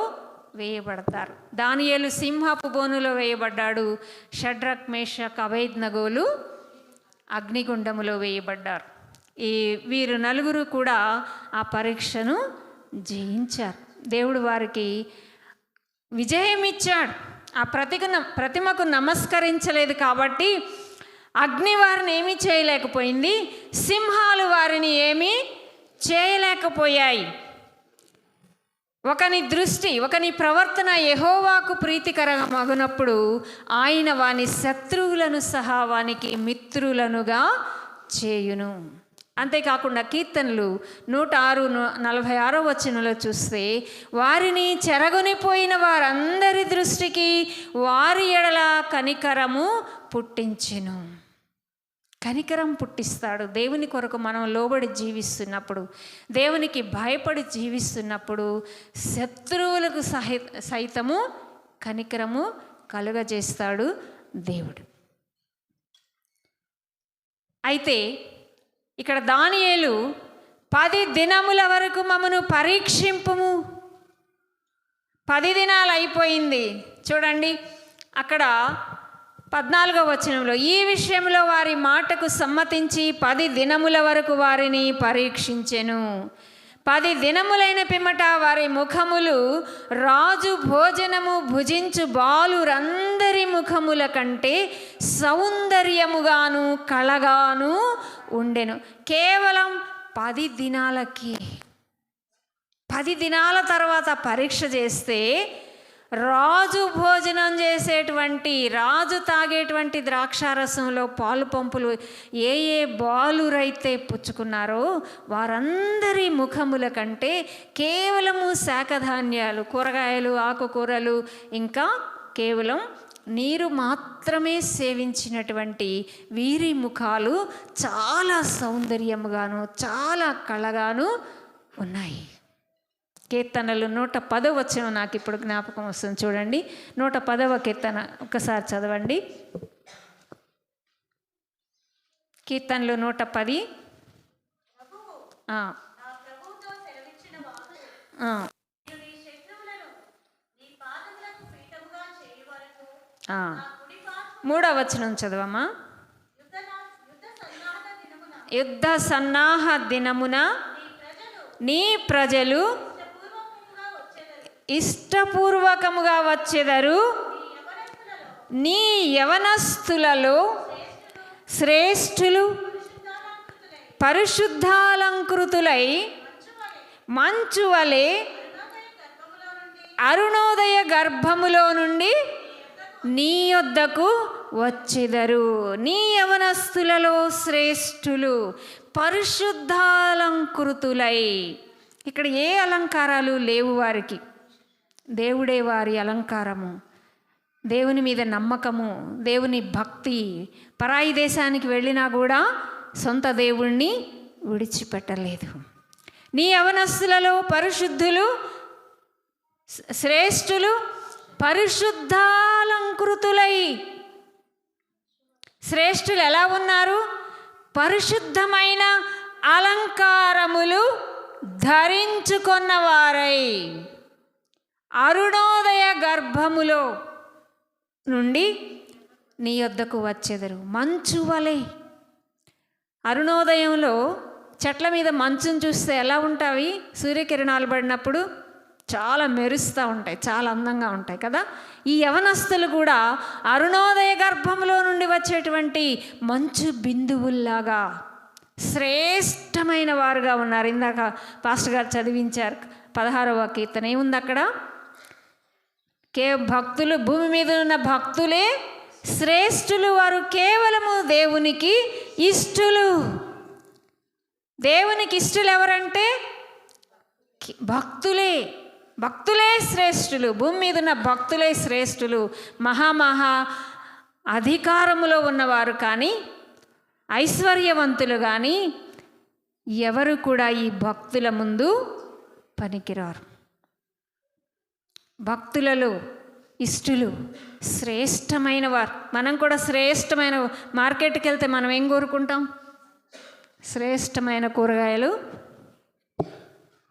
వేయబడతారు. దానియేలు సింహపు బోనులో వేయబడ్డాడు. షడ్రక్ మేషక్ అబేద్నగోలు అగ్నిగుండములో వేయబడ్డారు. వీరు నలుగురు కూడా ఆ పరీక్షను జయించారు. దేవుడు వారికి విజయం ఇచ్చాడు. ఆ ప్రతిమకు నమస్కరించలేదు కాబట్టి అగ్ని వారిని ఏమీ చేయలేకపోయింది, సింహాలు వారిని ఏమీ చేయలేకపోయాయి. ఒకని ప్రవర్తన యెహోవాకు ప్రీతికరమగునప్పుడు ఆయన వాని శత్రువులను సహా వానికి మిత్రులనుగా చేయును. అంతేకాకుండా కీర్తనలు 106:46 వచనంలో చూస్తే వారిని చెరగొనిపోయిన వారందరి దృష్టికి వారి ఎడల కనికరము పుట్టించెను. కనికరం పుట్టిస్తాడు. దేవుని కొరకు మనం లోబడి జీవిస్తున్నప్పుడు, దేవునికి భయపడి జీవిస్తున్నప్పుడు శత్రువులకు సైతము కనికరము కలుగజేస్తాడు దేవుడు. అయితే ఇక్కడ దానియేలు 10 దినముల వరకు మమ్మను పరీక్షింపుము. 10 దినాలు అయిపోయింది. చూడండి అక్కడ 14వ వచనంలో, ఈ విషయంలో వారి మాటకు సమ్మతించి 10 దినముల వరకు వారిని పరీక్షించెను. 10 దినములైన పిమ్మట వారి ముఖములు రాజు భోజనము భుజించు బాలురందరి ముఖముల కంటే సౌందర్యముగాను కళగాను ఉండెను. కేవలం 10 దినాలకి, 10 దినాల తర్వాత పరీక్ష చేస్తే రాజు భోజనం చేసేటువంటి, రాజు తాగేటువంటి ద్రాక్షారసంలో పాలు పంపులు ఏ బాలురైతే పుచ్చుకున్నారో వారందరి ముఖముల కంటే కేవలము శాకధాన్యాలు, కూరగాయలు, ఆకుకూరలు, ఇంకా కేవలం నీరు మాత్రమే సేవించినటువంటి వీరి ముఖాలు చాలా సౌందర్యముగాను చాలా కళగాను ఉన్నాయి. కీర్తనలు 110వ వచనం నాకు ఇప్పుడు జ్ఞాపకం వస్తుంది. చూడండి 110వ కీర్తన ఒకసారి చదవండి. కీర్తనలు 110. మూడవ వచనం చదవమ్మా. యుద్ధ సన్నాహ దినమున నీ ప్రజలు ఇష్టపూర్వకముగా వచ్చెదరు, నీ యవనస్తులలో శ్రేష్ఠులు పరిశుద్ధాలంకృతులై మంచు వలె అరుణోదయ గర్భములో నుండి నీ యొద్దకు వచ్చెదరు. నీ యవనస్తులలో శ్రేష్ఠులు పరిశుద్ధాలంకృతులై. ఇక్కడ ఏ అలంకారాలు లేవు వారికి. దేవుడే వారి అలంకారము, దేవుని మీద నమ్మకము, దేవుని భక్తి. పరాయి దేశానికి వెళ్ళినా కూడా సొంత దేవుణ్ణి విడిచిపెట్టలేదు. నీ యవనస్తులలో పరిశుద్ధులు శ్రేష్ఠులు పరిశుద్ధాలంకృతులై. శ్రేష్ఠులు ఎలా ఉన్నారు? పరిశుద్ధమైన అలంకారములు ధరించుకొన్నవారై అరుణోదయ గర్భములో నుండి నీ యొద్దకు వచ్చెదరు. మంచు వలె. అరుణోదయంలో చెట్ల మీద మంచును చూస్తే ఎలా ఉంటాయి? సూర్యకిరణాలు పడినప్పుడు చాలా మెరుస్తూ ఉంటాయి, చాలా అందంగా ఉంటాయి కదా. ఈ యవనస్తులు కూడా అరుణోదయ గర్భంలో నుండి వచ్చేటువంటి మంచు బిందువుల్లాగా శ్రేష్టమైన వారుగా ఉన్నారు. ఇందాక పాస్టర్ గారు చదివించారు 16వ కీర్తన. ఏముంది అక్కడ? భక్తులు, భూమి మీద ఉన్న భక్తులే శ్రేష్ఠులు, వారు కేవలము దేవునికి ఇష్టులు. దేవునికి ఇష్టులు ఎవరంటే భక్తులే. భక్తులే శ్రేష్ఠులు. భూమి మీద ఉన్న భక్తులే శ్రేష్ఠులు. మహామహా అధికారములో ఉన్నవారు కానీ, ఐశ్వర్యవంతులు కానీ ఎవరు కూడా ఈ భక్తుల ముందు పనికిరారు. భక్తులలో ఇష్టులు శ్రేష్టమైన వారు. మనం కూడా శ్రేష్టమైన, మార్కెట్కి వెళ్తే మనం ఏం కోరుకుంటాం? శ్రేష్టమైన కూరగాయలు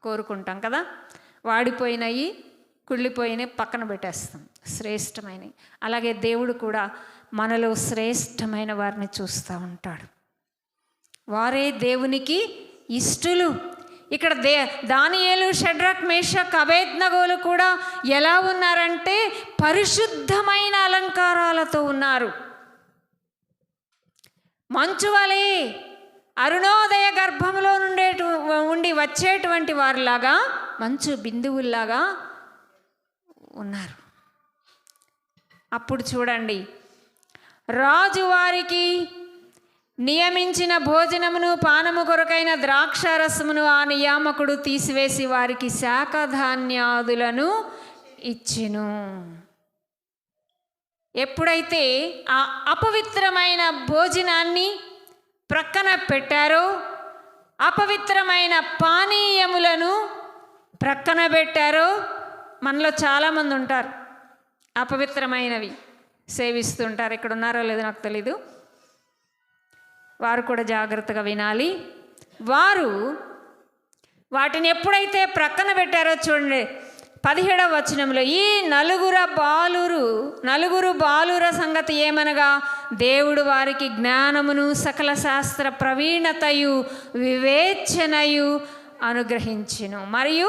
కోరుకుంటాం కదా. వాడిపోయినవి, కుళ్ళిపోయినవి పక్కన పెట్టేస్తాం, శ్రేష్టమైనవి. అలాగే దేవుడు కూడా మనలో శ్రేష్టమైన వారిని చూస్తూ ఉంటాడు. వారే దేవునికి ఇష్టులు. ఇక్కడ దానియేలు, షడ్రక్, మేషక్, అబేద్నగోలు కూడా ఎలా ఉన్నారంటే పరిశుద్ధమైన అలంకారాలతో ఉన్నారు. మంచు వలె అరుణోదయ గర్భంలో ఉండి వచ్చేటువంటి వారిలాగా మంచు బిందువుల్లాగా ఉన్నారు. అప్పుడు చూడండి, రాజు వారికి నియమించిన భోజనమును పానము కొరకైన ద్రాక్షారసమును ఆ నియామకుడు తీసివేసి వారికి శాఖధాన్యాదులను ఇచ్చెను. ఎప్పుడైతే ఆ అపవిత్రమైన భోజనాన్ని ప్రక్కన పెట్టారో, అపవిత్రమైన పానీయములను ప్రక్కన పెట్టారో, మనలో చాలామంది ఉంటారు అపవిత్రమైనవి సేవిస్తుంటారు. ఇక్కడ ఉన్నారో లేదో నాకు తెలీదు. వారు కూడా జాగ్రత్తగా వినాలి. వారు వాటిని ఎప్పుడైతే ప్రక్కన పెట్టారో చూడండి, 17వ వచనంలో ఈ నలుగురు బాలుర సంగతి ఏమనగా, దేవుడు వారికి జ్ఞానమును సకల శాస్త్ర ప్రవీణతయు వివేచనయు అనుగ్రహించెను. మరియు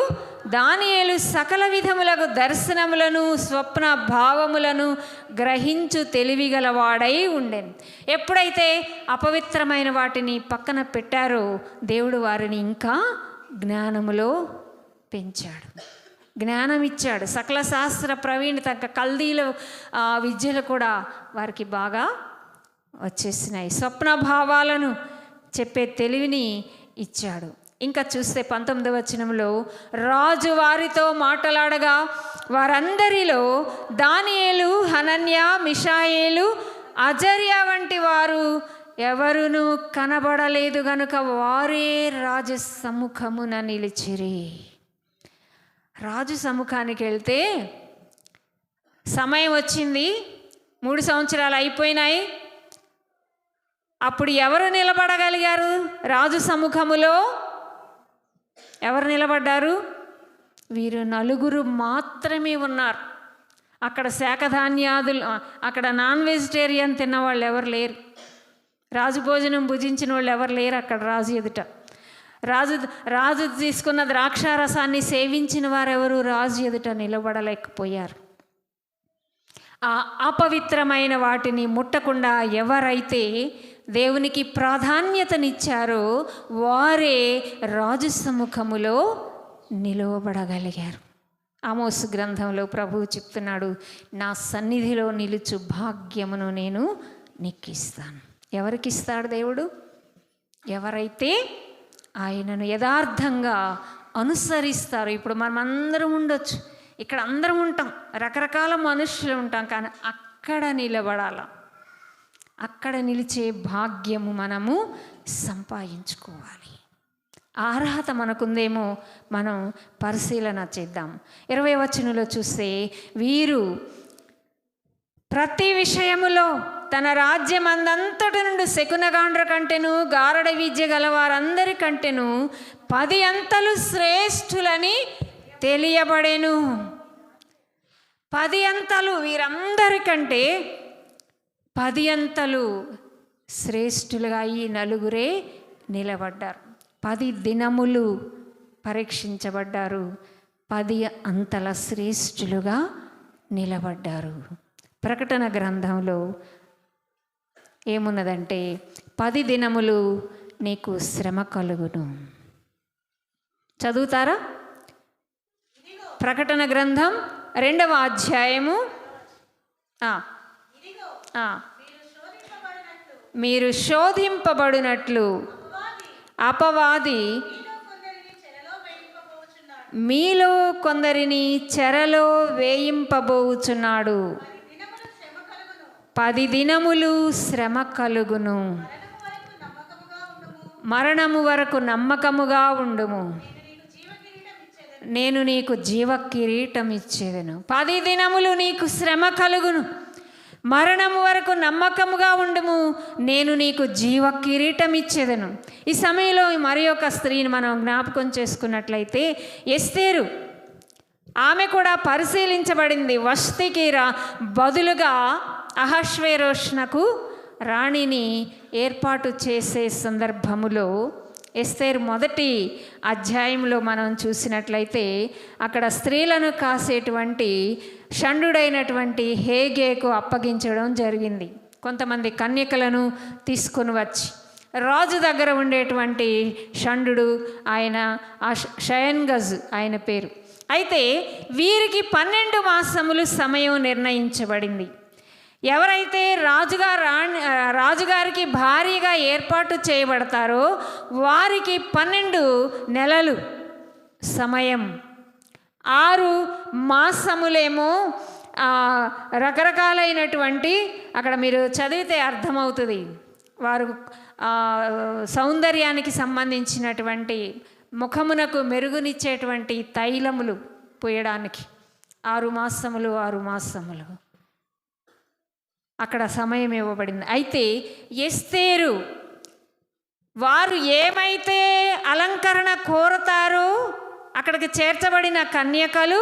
దానియేలు సకల విధములకు దర్శనములను స్వప్న భావములను గ్రహించు తెలివిగలవాడై ఉండెను. ఎప్పుడైతే అపవిత్రమైన వాటిని పక్కన పెట్టారో దేవుడు వారిని ఇంకా జ్ఞానములో పెంచాడు, జ్ఞానం ఇచ్చాడు. సకల శాస్త్ర ప్రవీణత, కల్దీల విద్యలు కూడా వారికి బాగా వచ్చేసినాయి. స్వప్న భావాలను చెప్పే తెలివిని ఇచ్చాడు. ఇంకా చూస్తే 19వ వచనంలో రాజు వారితో మాట్లాడగా వారందరిలో దానియేలు, హనన్యా, మిషాయేలు, అజర్యా వంటి వారు ఎవరునూ కనబడలేదు గనుక వారే రాజు సముఖమున నిలిచిరి. రాజు సముఖానికి వెళ్తే సమయం వచ్చింది, 3 సంవత్సరాలు అయిపోయినాయి. అప్పుడు ఎవరు నిలబడగలిగారు? రాజు సముఖములో ఎవరు నిలబడ్డారు? వీరు నలుగురు మాత్రమే ఉన్నారు. అక్కడ శాఖధాన్యాదులు, అక్కడ నాన్ వెజిటేరియన్ తిన్నవాళ్ళు ఎవరు లేరు. రాజు భోజనం భుజించిన వాళ్ళు ఎవరు లేరు అక్కడ రాజు ఎదుట. రాజు తీసుకున్న ద్రాక్షారసాన్ని సేవించిన వారెవరు రాజు ఎదుట నిలబడలేకపోయారు. ఆ అపవిత్రమైన వాటిని ముట్టకుండా ఎవరైతే దేవునికి ప్రాధాన్యతనిచ్చారో వారే రాజు సముఖములో నిలవబడగలిగారు. ఆమోసు గ్రంథంలో ప్రభువు చెప్తున్నాడు, నా సన్నిధిలో నిలుచు భాగ్యమును నేను నీకిస్తాను. ఎవరికి ఇస్తాడు దేవుడు? ఎవరైతే ఆయనను యథార్థంగా అనుసరిస్తారో. ఇప్పుడు మనం అందరం ఉండొచ్చు, ఇక్కడ అందరం ఉంటాం, రకరకాల మనుషులు ఉంటాం, కానీ అక్కడ నిలబడాల. అక్కడ నిలిచే భాగ్యము మనము సంపాదించుకోవాలి. ఆ అర్హత మనకుందేమో మనం పరిశీలన చేద్దాం. 20వ వచనంలో చూస్తే, వీరు ప్రతి విషయములో తన రాజ్యమందంతటి నుండి శకునగాండ్ర కంటెను గారడ విద్య గలవారందరికంటెను 10 అంతలు శ్రేష్ఠులని తెలియబడెను. 10 అంతలు వీరందరికంటే 10 అంతలు శ్రేష్ఠులుగా ఈ నలుగురే నిలబడ్డారు. 10 దినములు పరీక్షించబడ్డారు, 10 అంతల శ్రేష్ఠులుగా నిలబడ్డారు. ప్రకటన గ్రంథంలో ఏమున్నదంటే, 10 దినములు నీకు శ్రమ కలుగును. చదువుతారా? ప్రకటన గ్రంథం 2వ అధ్యాయము. మీరు శోధింపబడినట్లు అపవాది మీలో కొందరిని చెరలో వేయింపబోచున్నాడు. 10 దినములు శ్రమ కలుగును. మరణము వరకు నమ్మకముగా ఉండుము, నేను నీకు జీవ కిరీటం ఇచ్చేదను. 10 దినములు నీకు శ్రమ కలుగును, మరణము వరకు నమ్మకముగా ఉండుము, నేను నీకు జీవ కిరీటం ఇచ్చేదను. ఈ సమయంలో మరి ఒక స్త్రీని మనం జ్ఞాపకం చేసుకున్నట్లయితే, ఎస్తేరు. ఆమె కూడా పరిశీలించబడింది. వష్టికి బదులుగా అహష్వేరోష్నకు రాణిని ఏర్పాటు చేసే సందర్భములో ఎస్తేరు 1వ అధ్యాయంలో మనం చూసినట్లయితే, అక్కడ స్త్రీలను కాసేటువంటి షండుడైనటువంటి హేగేకు అప్పగించడం జరిగింది. కొంతమంది కన్యకలను తీసుకొని వచ్చి, రాజు దగ్గర ఉండేటువంటి షండు, ఆయన షయన్గజ్ ఆయన పేరు. అయితే వీరికి 12 మాసములు సమయం నిర్ణయించబడింది. ఎవరైతే రాజుగారికి భారీగా ఏర్పాటు చేయబడతారో వారికి 12 నెలలు సమయం. 6 మాసములేమో రకరకాలైనటువంటి, అక్కడ మీరు చదివితే అర్థమవుతుంది, వారు సౌందర్యానికి సంబంధించినటువంటి ముఖమునకు మెరుగునిచ్చేటువంటి తైలములు పోయడానికి 6 మాసములు 6 మాసములు అక్కడ సమయం ఇవ్వబడింది. అయితే ఎస్తేరు వారు ఏమైతే అలంకరణ కోరతారో అక్కడికి చేర్చబడిన కన్యకలు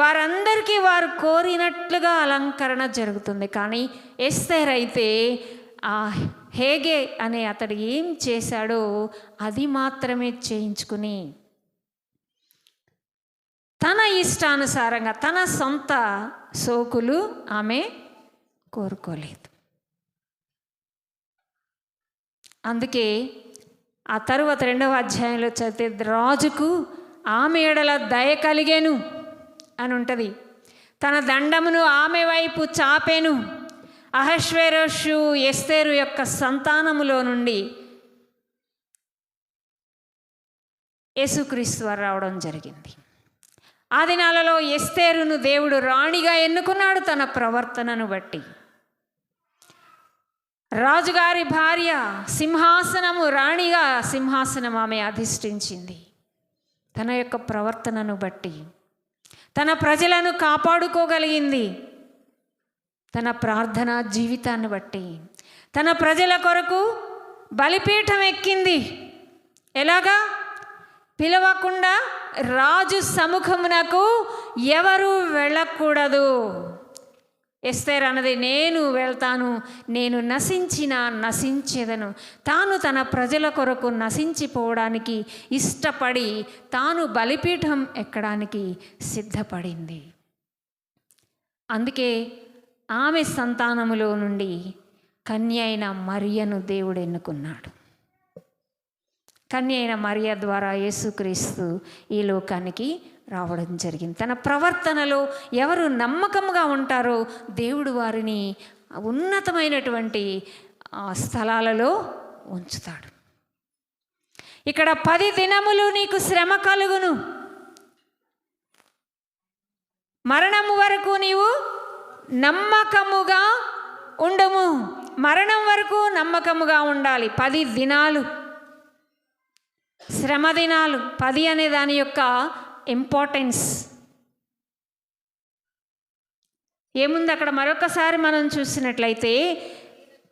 వారందరికీ వారు కోరినట్లుగా అలంకరణ జరుగుతుంది. కానీ ఎస్తేర్ అయితే ఆ హేగే అనే అతడు ఏం చేశాడో అది మాత్రమే చేయించుకుని తన ఇష్టానుసారంగా తన సొంత సోకులు ఆమె కోరుకోలేదు. అందుకే ఆ తరువాత 2వ అధ్యాయంలో చదివితే, రాజుకు ఆమె ఎడల దయ కలిగేను అని ఉంటుంది. తన దండమును ఆమె వైపు చాపెను. అహష్వేరోషు ఎస్తేరు యొక్క సంతానములో నుండి యేసుక్రీస్తు వారు రావడం జరిగింది. ఆ దినాలలో ఎస్తేరును దేవుడు రాణిగా ఎన్నుకున్నాడు తన ప్రవర్తనను బట్టి. రాజుగారి భార్య సింహాసనము, రాణిగా సింహాసనం ఆమె అధిష్ఠించింది తన యొక్క ప్రవర్తనను బట్టి. తన ప్రజలను కాపాడుకోగలిగింది తన ప్రార్థనా జీవితాన్ని బట్టి. తన ప్రజల కొరకు బలిపీఠం ఎక్కింది. ఎలాగా? పిలవకుండా రాజు సముఖమునకు ఎవరు వెళ్ళకూడదు. ఎస్తేర్ అన్నది, నేను వెళ్తాను, నేను నశించేదను. తాను తన ప్రజల కొరకు నశించిపోవడానికి ఇష్టపడి తాను బలిపీఠం ఎక్కడానికి సిద్ధపడింది. అందుకే ఆమె సంతానములో నుండి కన్య అయిన మరియను దేవుడు ఎన్నుకున్నాడు. కన్య అయిన మరియ ద్వారా యేసుక్రీస్తు ఈ లోకానికి రావడం జరిగింది. తన ప్రవర్తనలో ఎవరు నమ్మకంగా ఉంటారో దేవుడు వారిని ఉన్నతమైనటువంటి స్థలాలలో ఉంచుతాడు. ఇక్కడ 10 దినములు నీకు శ్రమ కలుగును, మరణము వరకు నీవు నమ్మకముగా ఉండము. మరణం వరకు నమ్మకముగా ఉండాలి. 10 దినాలు శ్రమ దినాలు. 10 అనే దాని యొక్క ఇంపార్టెన్స్ ఏముంది అక్కడ మరొకసారి మనం చూసినట్లయితే,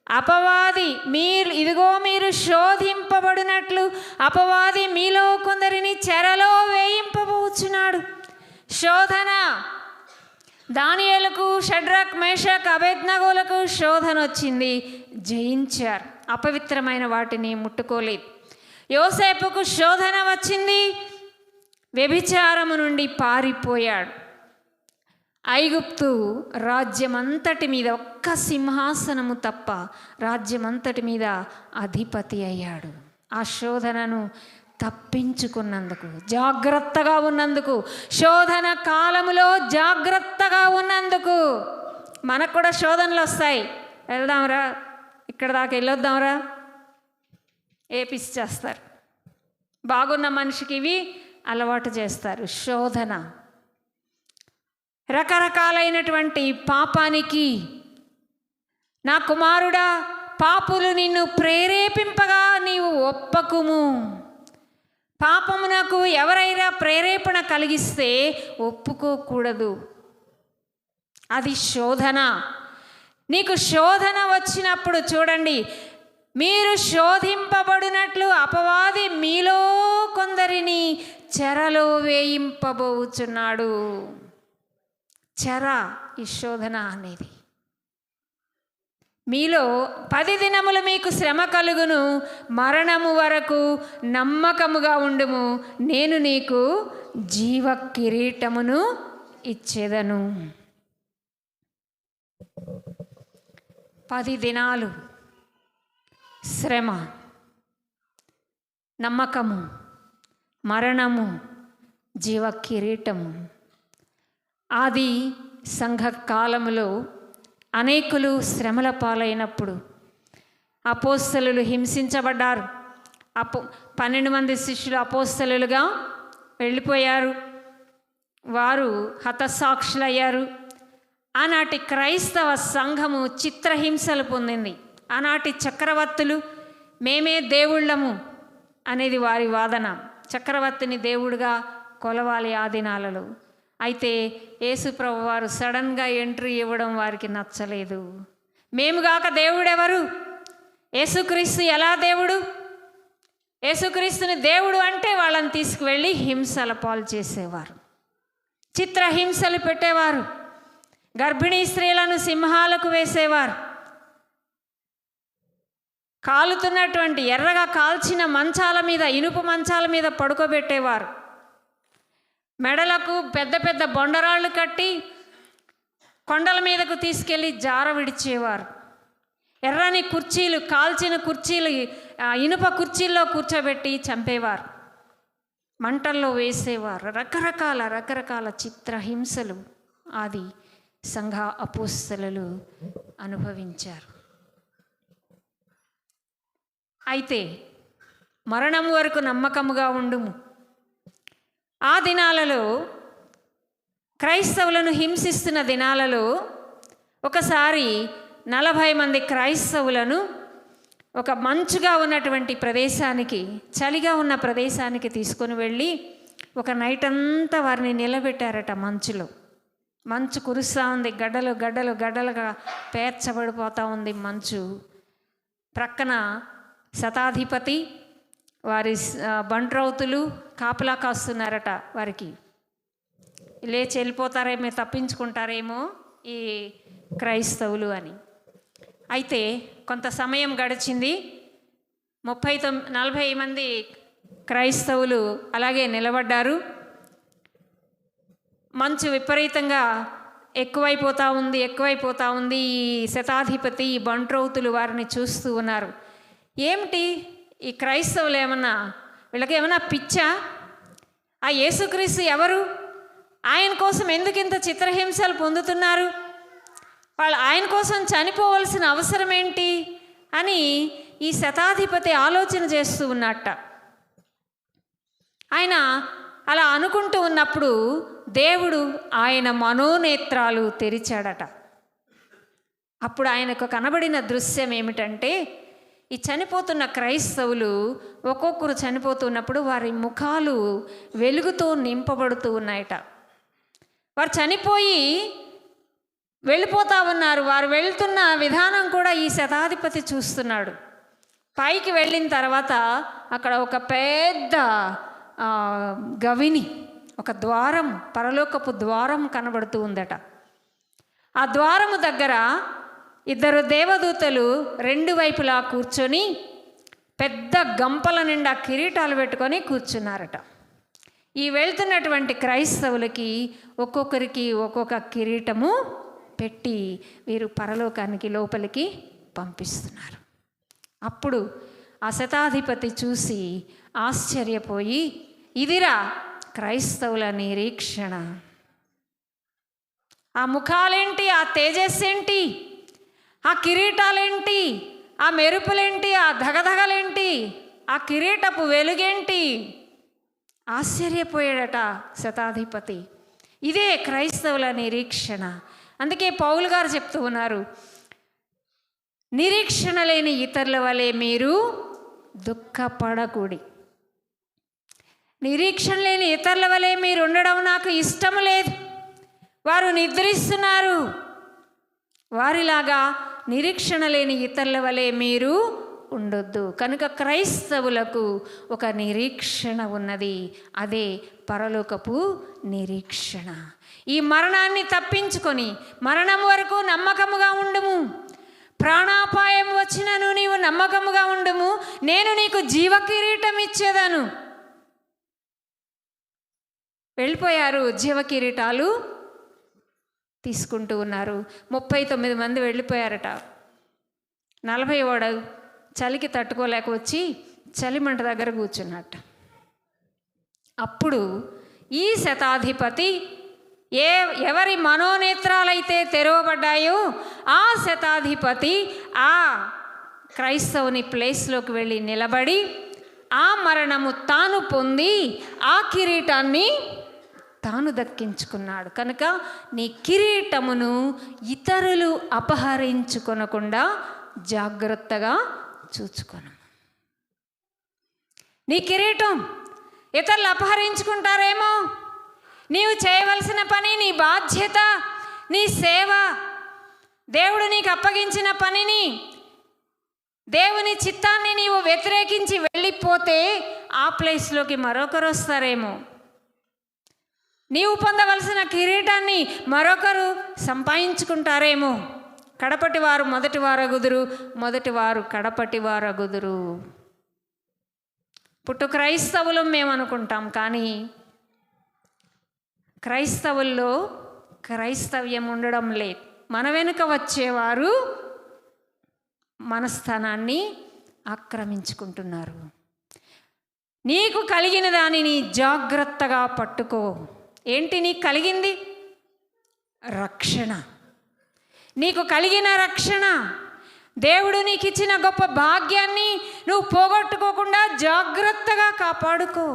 అపవాది మీరు శోధింపబడినట్లు అపవాది మీలో కొందరిని చెరలో వేయింపబోచున్నాడు. శోధన. దానియేలుకు, షడ్రక్, మేషక్, అబేద్నగోలకు శోధన వచ్చింది, జయించారు. అపవిత్రమైన వాటిని ముట్టుకోలేదు. యోసేపుకు శోధన వచ్చింది, వ్యభిచారము నుండి పారిపోయాడు. ఐగుప్తు రాజ్యమంతటి మీద ఒక్క సింహాసనము తప్ప రాజ్యమంతటి మీద అధిపతి అయ్యాడు. ఆ శోధనను తప్పించుకున్నందుకు, జాగ్రత్తగా ఉన్నందుకు, శోధన కాలములో జాగ్రత్తగా ఉన్నందుకు. మనకు కూడా శోధనలు వస్తాయి. వెళ్దాంరా, ఇక్కడ దాకా వెళ్ళొద్దాంరా, ఏపిసి చేస్తారు. బాగున్న మనిషికి ఇవి అలవాటు చేస్తారు. శోధన రకరకాలైనటువంటి పాపానికి. నా కుమారుడా, పాపులు నిన్ను ప్రేరేపింపగా నీవు ఒప్పకుము. పాపమునకు ఎవరైనా ప్రేరేపణ కలిగిస్తే ఒప్పుకోకూడదు. అది శోధన. నీకు శోధన వచ్చినప్పుడు చూడండి, మీరు శోధింపబడినట్లు అపవాది మీలో కొందరిని చెరలో వేయింపబోచున్నాడు. చెర ఈ శోధన అనేది. మీలో 10 దినములు మీకు శ్రమ కలుగును, మరణము వరకు నమ్మకముగా ఉండుము, నేను నీకు జీవ కిరీటమును ఇచ్చేదను. 10 దినాలు శ్రమ, నమ్మకము, మరణము, జీవ కిరీటము. ఆది సంఘ కాలములో అనేకులు శ్రమల పాలైనప్పుడు అపోస్తలులు హింసించబడ్డారు. 12 మంది శిష్యులు అపోస్తలులుగా వెళ్ళిపోయారు. వారు హతసాక్షులయ్యారు. ఆనాటి క్రైస్తవ సంఘము చిత్రహింసలు పొందింది. ఆనాటి చక్రవర్తులు మేమే దేవుళ్ళము అనేది వారి వాదన. చక్రవర్తిని దేవుడిగా కొలవాలి ఆ దినాలలో. అయితే యేసుప్రభు వారు సడన్గా ఎంట్రీ ఇవ్వడం వారికి నచ్చలేదు. మేముగాక దేవుడెవరు? యేసుక్రీస్తు ఎలా దేవుడు? యేసుక్రీస్తుని దేవుడు అంటే వాళ్ళని తీసుకువెళ్ళి హింసల పాలు చేసేవారు, చిత్రహింసలు పెట్టేవారు, గర్భిణీ స్త్రీలను సింహాలకు వేసేవారు, కాలుతున్నటువంటి ఎర్రగా కాల్చిన మంచాల మీద, ఇనుప మంచాల మీద పడుకోబెట్టేవారు. మెడలకు పెద్ద పెద్ద బొండరాళ్ళు కట్టి కొండల మీదకు తీసుకెళ్ళి జార విడిచేవారు. ఎర్రని కుర్చీలు, కాల్చిన కుర్చీలు, ఇనుప కుర్చీల్లో కూర్చోబెట్టి చంపేవారు, మంటల్లో వేసేవారు. రకరకాల చిత్రహింసలు ఆది సంఘ అపోస్తలులు అనుభవించారు. అయితే మరణం వరకు నమ్మకముగా ఉండుము. ఆ దినాలలో, క్రైస్తవులను హింసిస్తున్న దినాలలో ఒకసారి 40 మంది క్రైస్తవులను ఒక మంచుగా ఉన్నటువంటి ప్రదేశానికి, చలిగా ఉన్న ప్రదేశానికి తీసుకొని వెళ్ళి ఒక నైట్ అంతా వారిని నిలబెట్టారట. మంచు కురుస్తూ ఉంది, గడ్డలుగా పేర్చబడిపోతూ ఉంది మంచు. ప్రక్కన శతాధిపతి, వారి బంట్రౌతులు కాపలా కాస్తున్నారట. వారికి లేచి వెళ్ళిపోతారేమో, తప్పించుకుంటారేమో ఈ క్రైస్తవులు అని. అయితే కొంత సమయం గడిచింది. 40 మంది క్రైస్తవులు అలాగే నిలబడ్డారు. మంచు విపరీతంగా ఎక్కువైపోతూ ఉంది. ఈ శతాధిపతి, ఈ బంట్రౌతులు వారిని చూస్తూ ఉన్నారు. ఏమిటి ఈ క్రైస్తవులు, వీళ్ళకి ఏమన్నా పిచ్చా? ఆ యేసుక్రీస్తు ఎవరు? ఆయన కోసం ఎందుకు ఇంత చిత్రహింసలు పొందుతున్నారు, వాళ్ళు ఆయన కోసం చనిపోవలసిన అవసరం ఏంటి అని ఈ శతాధిపతి ఆలోచన చేస్తూ ఉన్నట్ట. ఆయన అలా అనుకుంటూ ఉన్నప్పుడు దేవుడు ఆయన మనోనేత్రాలు తెరిచాడట. అప్పుడు ఆయనకు కనబడిన దృశ్యం ఏమిటంటే, ఈ చనిపోతున్న క్రైస్తవులు ఒక్కొక్కరు చనిపోతున్నప్పుడు వారి ముఖాలు వెలుగుతో నింపబడుతూ ఉన్నాయట. వారు చనిపోయి వెళ్ళిపోతా ఉన్నారు. వారు వెళ్తున్న విధానం కూడా ఈ శతాధిపతి చూస్తున్నాడు. పైకి వెళ్ళిన తర్వాత అక్కడ ఒక పెద్ద గవిని, ఒక ద్వారం, పరలోకపు ద్వారం కనబడుతూ ఉందట. ఆ ద్వారము దగ్గర ఇద్దరు దేవదూతలు రెండు వైపులా కూర్చొని పెద్ద గంపల నిండా కిరీటాలు పెట్టుకొని కూర్చున్నారట. ఈ వెళ్తున్నటువంటి క్రైస్తవులకి ఒక్కొక్కరికి ఒక్కొక్క కిరీటము పెట్టి వీరు పరలోకానికి లోపలికి పంపిస్తున్నారు. అప్పుడు ఆ శతాధిపతి చూసి ఆశ్చర్యపోయి, ఇదిరా క్రైస్తవుల నిరీక్షణ. ఆ ముఖాలేంటి, ఆ తేజస్సేంటి, ఆ కిరీటాలేంటి, ఆ మెరుపులేంటి, ఆ ధగధగలేంటి, ఆ కిరీటపు వెలుగేంటి, ఆశ్చర్యపోయాడట శతాధిపతి. ఇదే క్రైస్తవుల నిరీక్షణ. అందుకే పౌలు గారు చెప్తూ ఉన్నారు, నిరీక్షణ లేని ఇతరుల వలె మీరు దుఃఖపడకూడి. నిరీక్షణ లేని ఇతరుల వలె మీరు ఉండడం నాకు ఇష్టం లేదు. వారు నిద్రిస్తున్నారు, వారిలాగా నిరీక్షణ లేని ఇతరుల వలె మీరు ఉండొద్దు. కనుక క్రైస్తవులకు ఒక నిరీక్షణ ఉన్నది, అదే పరలోకపు నిరీక్షణ. ఈ మరణాన్ని తప్పించుకొని మరణం వరకు నమ్మకముగా ఉండుము. ప్రాణాపాయం వచ్చినను నీవు నమ్మకముగా ఉండుము, నేను నీకు జీవ కిరీటం ఇచ్చేదను. వెళ్ళిపోయారు, జీవ కిరీటాలు తీసుకుంటూ ఉన్నారు. 39 మంది వెళ్ళిపోయారట. 40వాడు చలికి తట్టుకోలేక వచ్చి చలిమంట దగ్గర కూర్చున్నట్ట. అప్పుడు ఈ శతాధిపతి ఎవరి మనోనేత్రాలైతే తెరవబడ్డాయో ఆ శతాధిపతి ఆ క్రైస్తవుని ప్లేస్లోకి వెళ్ళి నిలబడి ఆ మరణము తాను పొంది ఆ కిరీటాన్ని తాను దక్కించుకున్నాడు. కనుక నీ కిరీటమును ఇతరులు అపహరించుకొనకుండా జాగ్రత్తగా చూచుకొను. నీ కిరీటం ఇతరులు అపహరించుకుంటారేమో. నీవు చేయవలసిన పని, నీ బాధ్యత, నీ సేవ, దేవుడు నీకు అప్పగించిన పనిని, దేవుని చిత్తాన్ని నీవు వ్యతిరేకించి వెళ్ళిపోతే ఆ ప్లేస్లోకి మరొకరు వస్తారేమో. నీవు పొందవలసిన కిరీటాన్ని మరొకరు సంపాదించుకుంటారేమో. కడపటి వారు మొదటి వారగుదురు, మొదటి వారు కడపటి వారగుదురు. పుట్టు క్రైస్తవులు మేము అనుకుంటాం, కానీ క్రైస్తవుల్లో క్రైస్తవ్యం ఉండడం లేదు. మన వెనుక వచ్చేవారు మన స్థానాన్ని ఆక్రమించుకుంటున్నారు. నీకు కలిగిన దానిని జాగ్రత్తగా పట్టుకో. ఏంటి నీకు కలిగింది? రక్షణ. నీకు కలిగిన రక్షణ, దేవుడు నీకు ఇచ్చిన గొప్ప భాగ్యాన్ని నువ్వు పోగొట్టుకోకుండా జాగ్రత్తగా కాపాడుకో.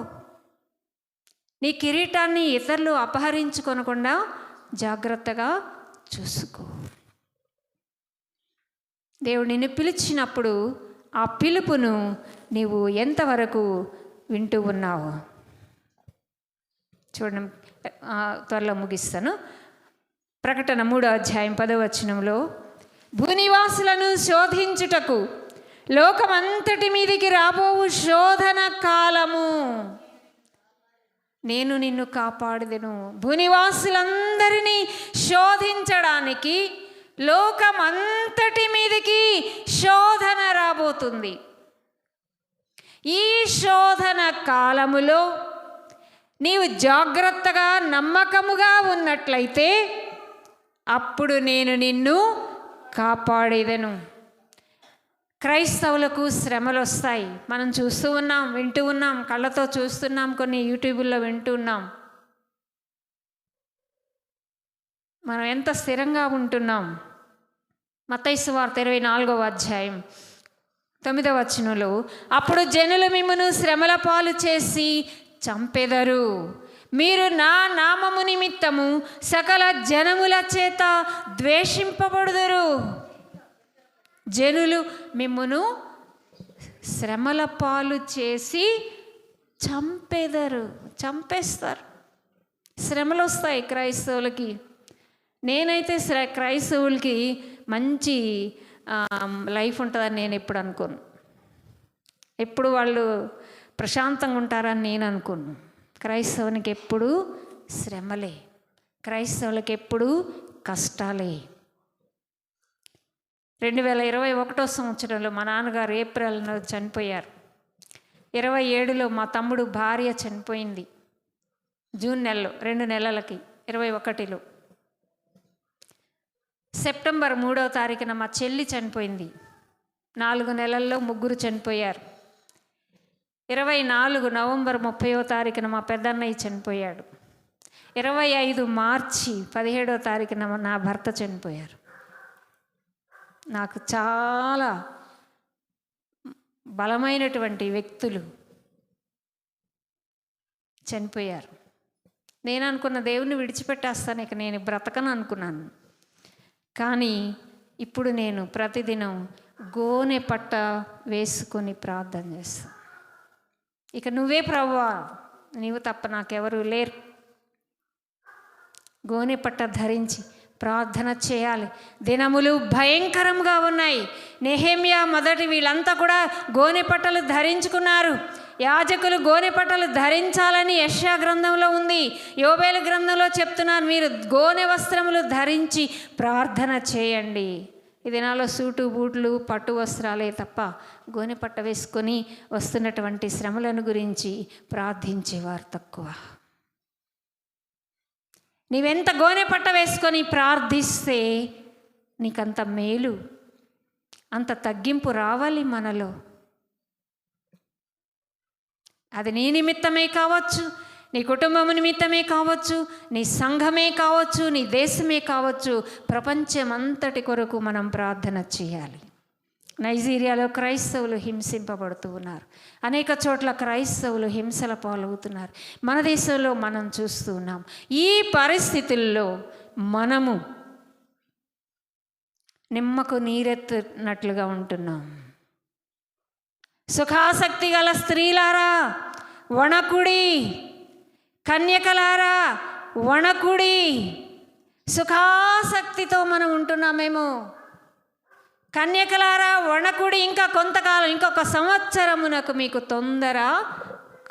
నీ కిరీటాన్ని ఇతరులు అపహరించుకొనకుండా జాగ్రత్తగా చూసుకో. దేవుడు నిన్ను పిలిచినప్పుడు ఆ పిలుపును నీవు ఎంతవరకు వింటూ ఉన్నావు? చూడండి, త్వరలో ముగిస్తాను. ప్రకటన 3:10 భూనివాసులను శోధించుటకు లోకమంతటి మీదికి రాబోవు శోధన కాలము నేను నిన్ను కాపాడదెను. భూనివాసులందరినీ శోధించడానికి లోకమంతటి మీదికి శోధన రాబోతుంది. ఈ శోధన కాలములో నీవు జాగ్రత్తగా నమ్మకముగా ఉన్నట్లయితే అప్పుడు నేను నిన్ను కాపాడేదను. క్రైస్తవులకు శ్రమలు వస్తాయి. మనం చూస్తూ ఉన్నాం, వింటూ ఉన్నాం, కళ్ళతో చూస్తున్నాం, కొన్ని యూట్యూబుల్లో వింటూ ఉన్నాం. మనం ఎంత స్థిరంగా ఉంటున్నాం? మత్తయి సువార్త 24వ అధ్యాయం 9వ వచనంలో, అప్పుడు జనులు మిమ్మును శ్రమల పాలు చేసి చంపెదరు, మీరు నా నామము నిమిత్తము సకల జనముల చేత ద్వేషింపబడుదురు. జనులు మిమ్మును శ్రమల పాలు చేసి చంపేస్తారు. శ్రమలు వస్తాయి క్రైస్తవులకి. నేనైతే క్రైస్తవులకి మంచి లైఫ్ ఉంటుందని నేను ఎప్పుడు అనుకోను. ఎప్పుడు వాళ్ళు ప్రశాంతంగా ఉంటారని నేను అనుకోను. క్రైస్తవునికి ఎప్పుడు శ్రమలే, క్రైస్తవులకి ఎప్పుడు కష్టాలే. 2021వ సంవత్సరంలో మా నాన్నగారు ఏప్రిల్లో చనిపోయారు. 27లో మా తమ్ముడు భార్య చనిపోయింది. జూన్ నెలలో 2 నెలలకి 21లో. సెప్టెంబర్ 3వ తారీఖున మా చెల్లి చనిపోయింది. 4 నెలల్లో 3 చనిపోయారు. 24 నవంబర్ 30వ తారీఖున మా పెద్దన్నయ్య చనిపోయాడు. 25 మార్చి 17వ తారీఖున నా భర్త చనిపోయారు. నాకు చాలా బలమైనటువంటి వ్యక్తులు చనిపోయారు. నేను అనుకున్న దేవుణ్ణి విడిచిపెట్టేస్తాను, ఇక నేను బ్రతకను అనుకున్నాను. కానీ ఇప్పుడు నేను ప్రతిదినం గోనె పట్ట వేసుకొని ప్రార్థన చేస్తాను. ఇక నువ్వే ప్రభువా, నీవు తప్ప నాకెవరు లేరు. గోనె పట్ట ధరించి ప్రార్థన చేయాలి. దినములు భయంకరంగా ఉన్నాయి. నెహెమ్యా మొదటి వీళ్ళంతా కూడా గోనె పట్టలు ధరించుకున్నారు. యాజకులు గోనె పట్టలు ధరించాలని యెషయా గ్రంథంలో ఉంది. యోబేలు గ్రంథంలో చెప్తున్నారు, మీరు గోనె వస్త్రములు ధరించి ప్రార్థన చేయండి. ఈ దినాల్లో సూటు బూట్లు పట్టు వస్త్రాలే తప్ప గోనె పట్ట వేసుకొని వస్తున్నటువంటి శ్రమలను గురించి ప్రార్థించేవారు తక్కువ. నీవెంత గోనె పట్ట వేసుకొని ప్రార్థిస్తే నీకంత మేలు, అంత తగ్గింపు రావాలి మనలో. అది నీ నిమిత్తమే కావచ్చు, నీ కుటుంబం నిమిత్తమే కావచ్చు, నీ సంఘమే కావచ్చు, నీ దేశమే కావచ్చు, ప్రపంచమంతటి కొరకు మనం ప్రార్థన చేయాలి. నైజీరియాలో క్రైస్తవులు హింసింపబడుతూ ఉన్నారు. అనేక చోట్ల క్రైస్తవులు హింసల పాలవుతున్నారు. మన దేశంలో మనం చూస్తూ ఉన్నాం. ఈ పరిస్థితుల్లో మనము నిమ్మకు నీరెత్తినట్లుగా ఉంటున్నాం. సుఖాసక్తి గల స్త్రీలారా వణకుడి, కన్యకలారా వణకుడి. సుఖాసక్తితో మనం ఉంటున్నామేమో. కన్యకలారా వణకుడి, ఇంకా కొంతకాలం, ఇంకొక సంవత్సరమునకు మీకు తొందర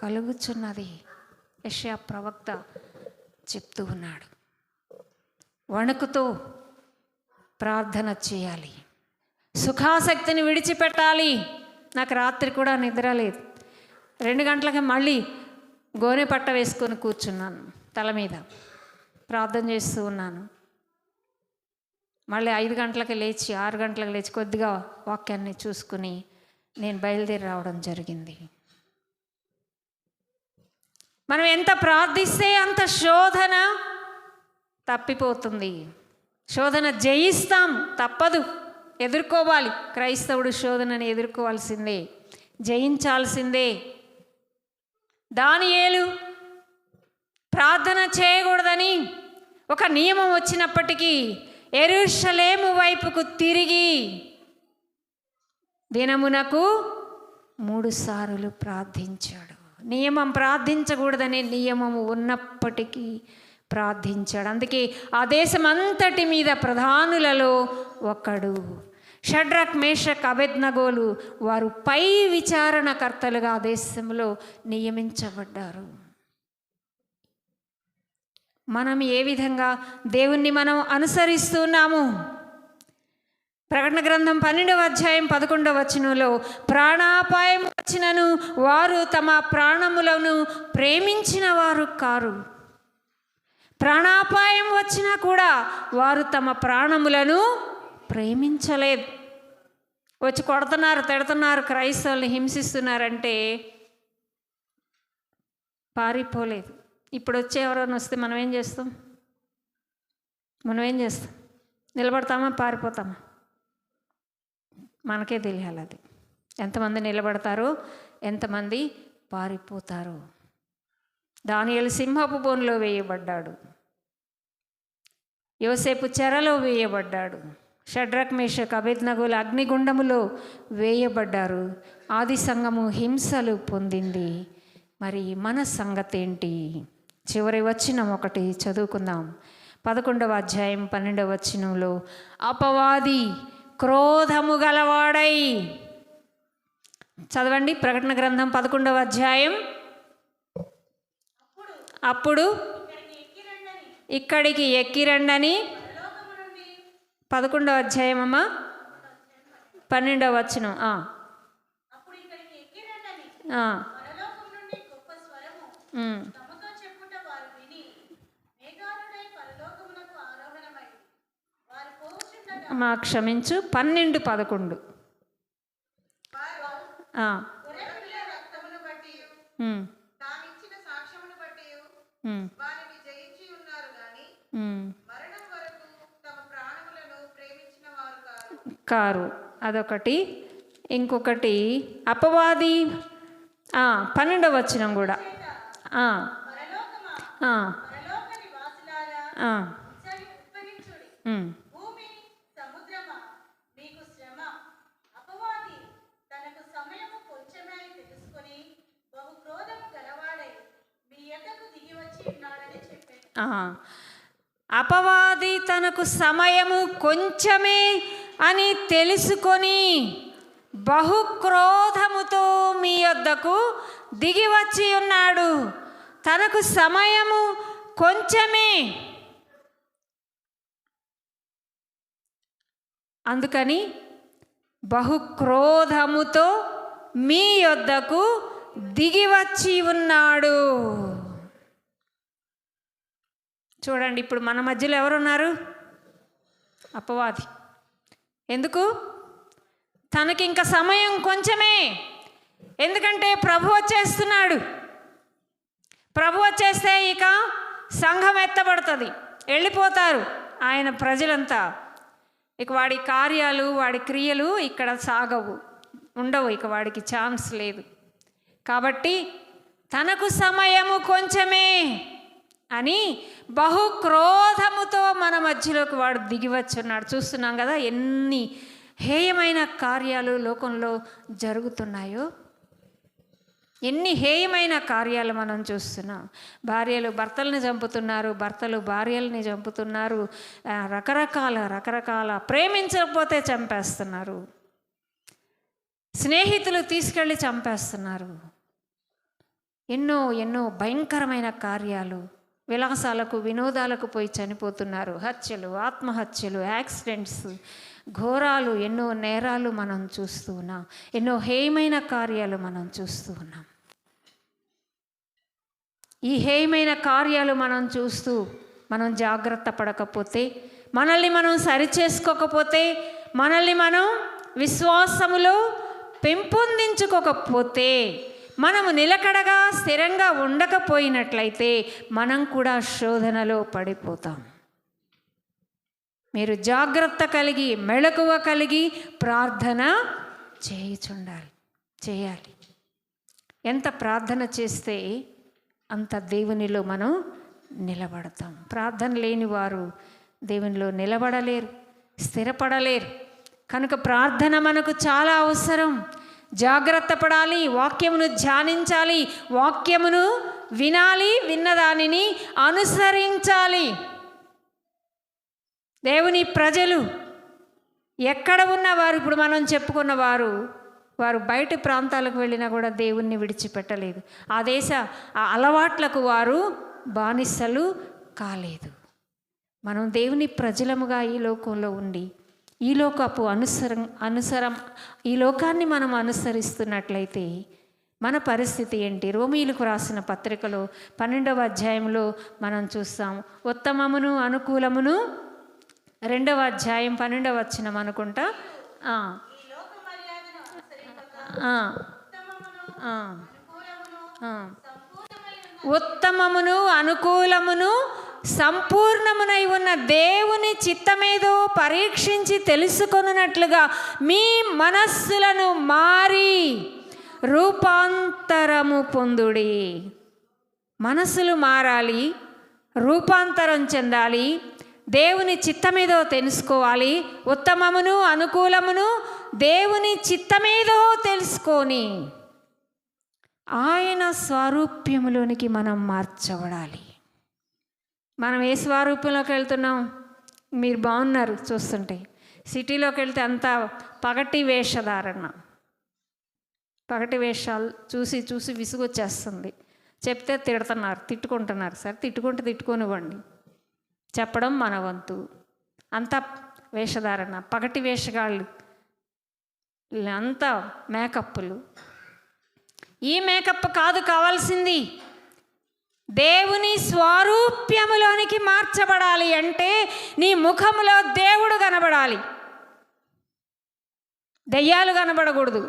కలుగుచున్నది. యెషయా ప్రవక్త చెప్తూ ఉన్నాడు. వణుకుతో ప్రార్థన చేయాలి. సుఖాసక్తిని విడిచిపెట్టాలి. నాకు రాత్రి కూడా నిద్ర లేదు. 2 గంటలకి మళ్ళీ గోనె పట్ట వేసుకొని కూర్చున్నాను, తల మీద ప్రార్థన చేస్తూ ఉన్నాను. మళ్ళీ 5 గంటలకి లేచి 6 గంటలకు లేచి కొద్దిగా వాక్యాన్ని చూసుకుని నేను బయలుదేరి రావడం జరిగింది. మనం ఎంత ప్రార్థిస్తే అంత శోధన తప్పిపోతుంది. శోధన జయిస్తాం, తప్పదు, ఎదుర్కోవాలి. క్రైస్తవుడు శోధనని ఎదుర్కోవాల్సిందే, జయించాల్సిందే. దానియేలు ప్రార్థన చేయకూడదని ఒక నియమం వచ్చినప్పటికీ యెరూషలేము వైపుకు తిరిగి దినమునకు 3 సార్లు ప్రార్థించాడు. నియమం ప్రార్థించకూడదనే నియమము ఉన్నప్పటికీ ప్రార్థించాడు. అందుకే ఆ దేశం అంతటి మీద ప్రధానులలో ఒకడు షడ్రక్, మేషక్, అబేద్నగోలు వారు పై విచారణకర్తలుగా ఆ దేశంలో నియమించబడ్డారు. మనం ఏ విధంగా దేవుణ్ణి మనం అనుసరిస్తున్నాము? ప్రకటన గ్రంథం 12వ అధ్యాయం 11వ వచనంలో, ప్రాణాపాయం వచ్చినను వారు తమ ప్రాణములను ప్రేమించిన వారు కారు. ప్రాణాపాయం వచ్చినా కూడా వారు తమ ప్రాణములను ప్రేమించలేదు. వచ్చి కొడుతున్నారు, తిడుతున్నారు, క్రైస్తవుల్ని హింసిస్తున్నారంటే పారిపోలేదు. ఇప్పుడు వచ్చి ఎవరైనా వస్తే మనం ఏం చేస్తాం? మనం ఏం చేస్తాం? నిలబడతామా, పారిపోతామా? మనకే తెలియాలి అది. ఎంతమంది నిలబడతారో, ఎంతమంది పారిపోతారో. దానియేలు సింహపు బోనులో వేయబడ్డాడు, యోసేపు చెరలో వేయబడ్డాడు, షడ్రక్ మేషక్ అబేద్నగోలు అగ్నిగుండములో వేయబడ్డారు. ఆది సంఘము హింసలు పొందింది. మరి మన సంగతి ఏంటి? చివరి వచనం ఒకటి చదువుకుందాం. 11వ అధ్యాయం 12వ వచనంలో, అపవాది క్రోధము గలవాడై, చదవండి ప్రకటన గ్రంథం 11వ అధ్యాయం. అప్పుడు ఇక్కడికి ఎక్కిరండని, 11వ అధ్యాయం అమ్మా 12వ వచనం. మా క్షమించు 12:11. కారు, అదొకటి. ఇంకొకటి అపవాది 12వ వచనం కూడా. అపవాది తనకు సమయము కొంచెమే అని తెలుసుకొని బహుక్రోధముతో మీ యొద్దకు దిగి వచ్చి ఉన్నాడు. తనకు సమయము కొంచెమే, అందుకని బహుక్రోధముతో మీ యొద్దకు దిగి వచ్చి ఉన్నాడు. చూడండి, ఇప్పుడు మన మధ్యలో ఎవరున్నారు? అపవాది. ఎందుకు? తనకి ఇంకా సమయం కొంచెమే. ఎందుకంటే ప్రభు వచ్చేస్తున్నాడు. ప్రభు వచ్చేస్తే ఇక సంఘం ఎత్తబడుతుంది, వెళ్ళిపోతారు ఆయన ప్రజలంతా. ఇక వాడి కార్యాలు, వాడి క్రియలు ఇక్కడ సాగవు, ఉండవు, ఇక వాడికి ఛాన్స్ లేదు. కాబట్టి తనకు సమయము కొంచెమే అని బహుక్రోధముతో మన మధ్యలోకి వాడు దిగివచ్చున్నాడు. చూస్తున్నాం కదా ఎన్ని హేయమైన కార్యాలు లోకంలో జరుగుతున్నాయో. ఎన్ని హేయమైన కార్యాలు మనం చూస్తున్నాం. భార్యలు భర్తల్ని చంపుతున్నారు, భర్తలు భార్యల్ని చంపుతున్నారు, రకరకాల ప్రేమించకపోతే చంపేస్తున్నారు, స్నేహితులు తీసుకెళ్ళి చంపేస్తున్నారు. ఎన్నో భయంకరమైన కార్యాలు. విలాసాలకు, వినోదాలకు పోయి చనిపోతున్నారు. హత్యలు, ఆత్మహత్యలు, యాక్సిడెంట్స్, ఘోరాలు, ఎన్నో నేరాలు మనం చూస్తూ ఉన్నాం. ఎన్నో హేయమైన కార్యాలు మనం చూస్తూ ఉన్నాం. ఈ హేయమైన కార్యాలు మనం చూస్తూ మనం జాగ్రత్త పడకపోతే, మనల్ని మనం సరిచేసుకోకపోతే, మనల్ని మనం విశ్వాసములో పెంపొందించుకోకపోతే, మనము నిలకడగా స్థిరంగా ఉండకపోయినట్లయితే మనం కూడా శోధనలో పడిపోతాం. మీరు జాగ్రత్త కలిగి, మెళకువ కలిగి ప్రార్థన చేయాలి. ఎంత ప్రార్థన చేస్తే అంత దేవునిలో మనం నిలబడతాం. ప్రార్థన లేని వారు దేవునిలో నిలబడలేరు, స్థిరపడలేరు. కనుక ప్రార్థన మనకు చాలా అవసరం. జాగ్రత్త పడాలి, వాక్యమును ధ్యానించాలి, వాక్యమును వినాలి, విన్నదానిని అనుసరించాలి. దేవుని ప్రజలు ఎక్కడ ఉన్నవారు, ఇప్పుడు మనం చెప్పుకున్న వారు బయట ప్రాంతాలకు వెళ్ళినా కూడా దేవుణ్ణి విడిచిపెట్టలేదు. ఆ అలవాట్లకు వారు బానిసలు కాలేదు. మనం దేవుని ప్రజలముగా ఈ లోకంలో ఉండి ఈ లోకపు ఈ లోకాన్ని మనం అనుసరిస్తున్నట్లయితే మన పరిస్థితి ఏంటి? రోమీయులకు రాసిన పత్రికలో 12వ అధ్యాయంలో మనం చూస్తాం. ఉత్తమమును అనుకూలమును, 2వ అధ్యాయం 12వ వచనం అనుకుంటా. ఉత్తమమును అనుకూలమును సంపూర్ణమునై ఉన్న దేవుని చిత్తమేదో పరీక్షించి తెలుసుకొనున్నట్లుగా మీ మనస్సులను మారి రూపాంతరము పొందుడి. మనస్సులు మారాలి, రూపాంతరం చెందాలి, దేవుని చిత్తమేదో తెలుసుకోవాలి. ఉత్తమమును అనుకూలమును దేవుని చిత్తమేదో తెలుసుకొని ఆయన స్వరూప్యములోనికి మనం మార్చబడాలి. మనం ఏ స్వరూపంలోకి వెళ్తున్నాం? మీరు బాగున్నారు చూస్తుంటే. సిటీలోకి వెళ్తే అంతా పగటి వేషధారణ, పగటి వేషాలు చూసి చూసి విసుగొచ్చేస్తుంది. చెప్తే తిడుతున్నారు, తిట్టుకుంటున్నారు. సరే తిట్టుకొనివ్వండి, చెప్పడం మన వంతు. అంతా వేషధారణ, పగటి వేషగాళ్ళు, అంతా మేకప్పులు. ఈ మేకప్ కాదు కావాల్సింది. దేవుని స్వరూప్యములోనికి మార్చబడాలి అంటే నీ ముఖములో దేవుడు కనబడాలి, దయ్యాలు కనబడకూడదు.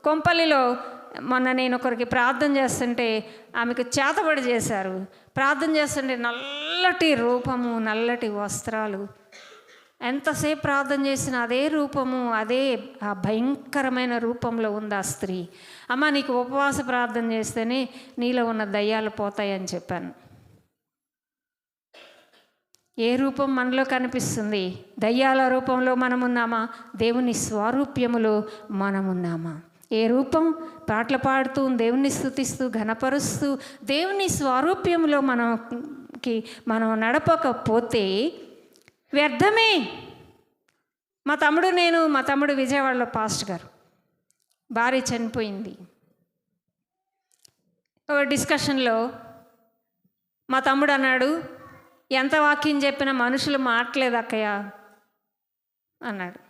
కొంపల్లిలో మొన్న నేను ఒకరికి ప్రార్థన చేస్తుంటే ఆమెకు చేతబడి చేశారు. ప్రార్థన చేస్తుంటే నల్లటి రూపము, నల్లటి వస్త్రాలు. ఎంతసేపు ప్రార్థన చేసిన అదే రూపము, అదే ఆ భయంకరమైన రూపంలో ఉంది ఆ స్త్రీ. అమ్మ, నీకు ఉపవాస ప్రార్థన చేస్తేనే నీలో ఉన్న దయ్యాలు పోతాయని చెప్పాను. ఏ రూపం మనలో కనిపిస్తుంది? దయ్యాల రూపంలో మనమున్నామా? దేవుని స్వరూప్యములో మనమున్నామా? ఏ రూపం? పాటలు పాడుతూ, దేవుని స్తుతిస్తూ, ఘనపరుస్తూ, దేవుని స్వరూప్యంలో మనం నడపకపోతే వ్యర్థమే. మా తమ్ముడు విజయవాడలో పాస్టర్ గారు, భార్య చనిపోయింది. ఒక డిస్కషన్లో మా తమ్ముడు అన్నాడు, ఎంత వాక్యం చెప్పినా మనుషులు మాట్లేదు అక్కయ్య అన్నాడు.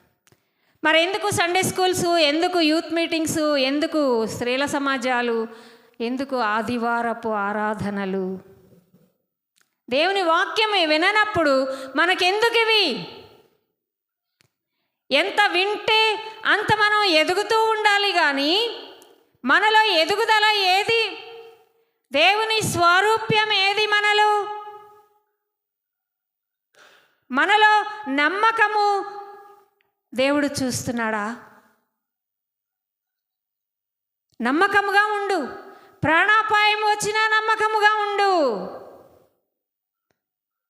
మరి ఎందుకు సండే స్కూల్స్, ఎందుకు యూత్ మీటింగ్స్, ఎందుకు స్త్రీల సమాజాలు, ఎందుకు ఆదివారపు ఆరాధనలు? దేవుని వాక్యం విననప్పుడు మనకెందుకు ఇవి? ఎంత వింటే అంత మనం ఎదుగుతూ ఉండాలి. కానీ మనలో ఎదుగుదల ఏది? దేవుని స్వరూప్యం ఏది? మనలో నమ్మకము దేవుడు చూస్తున్నాడా? నమ్మకముగా ఉండు. ప్రాణాపాయం వచ్చినా నమ్మకముగా ఉండు.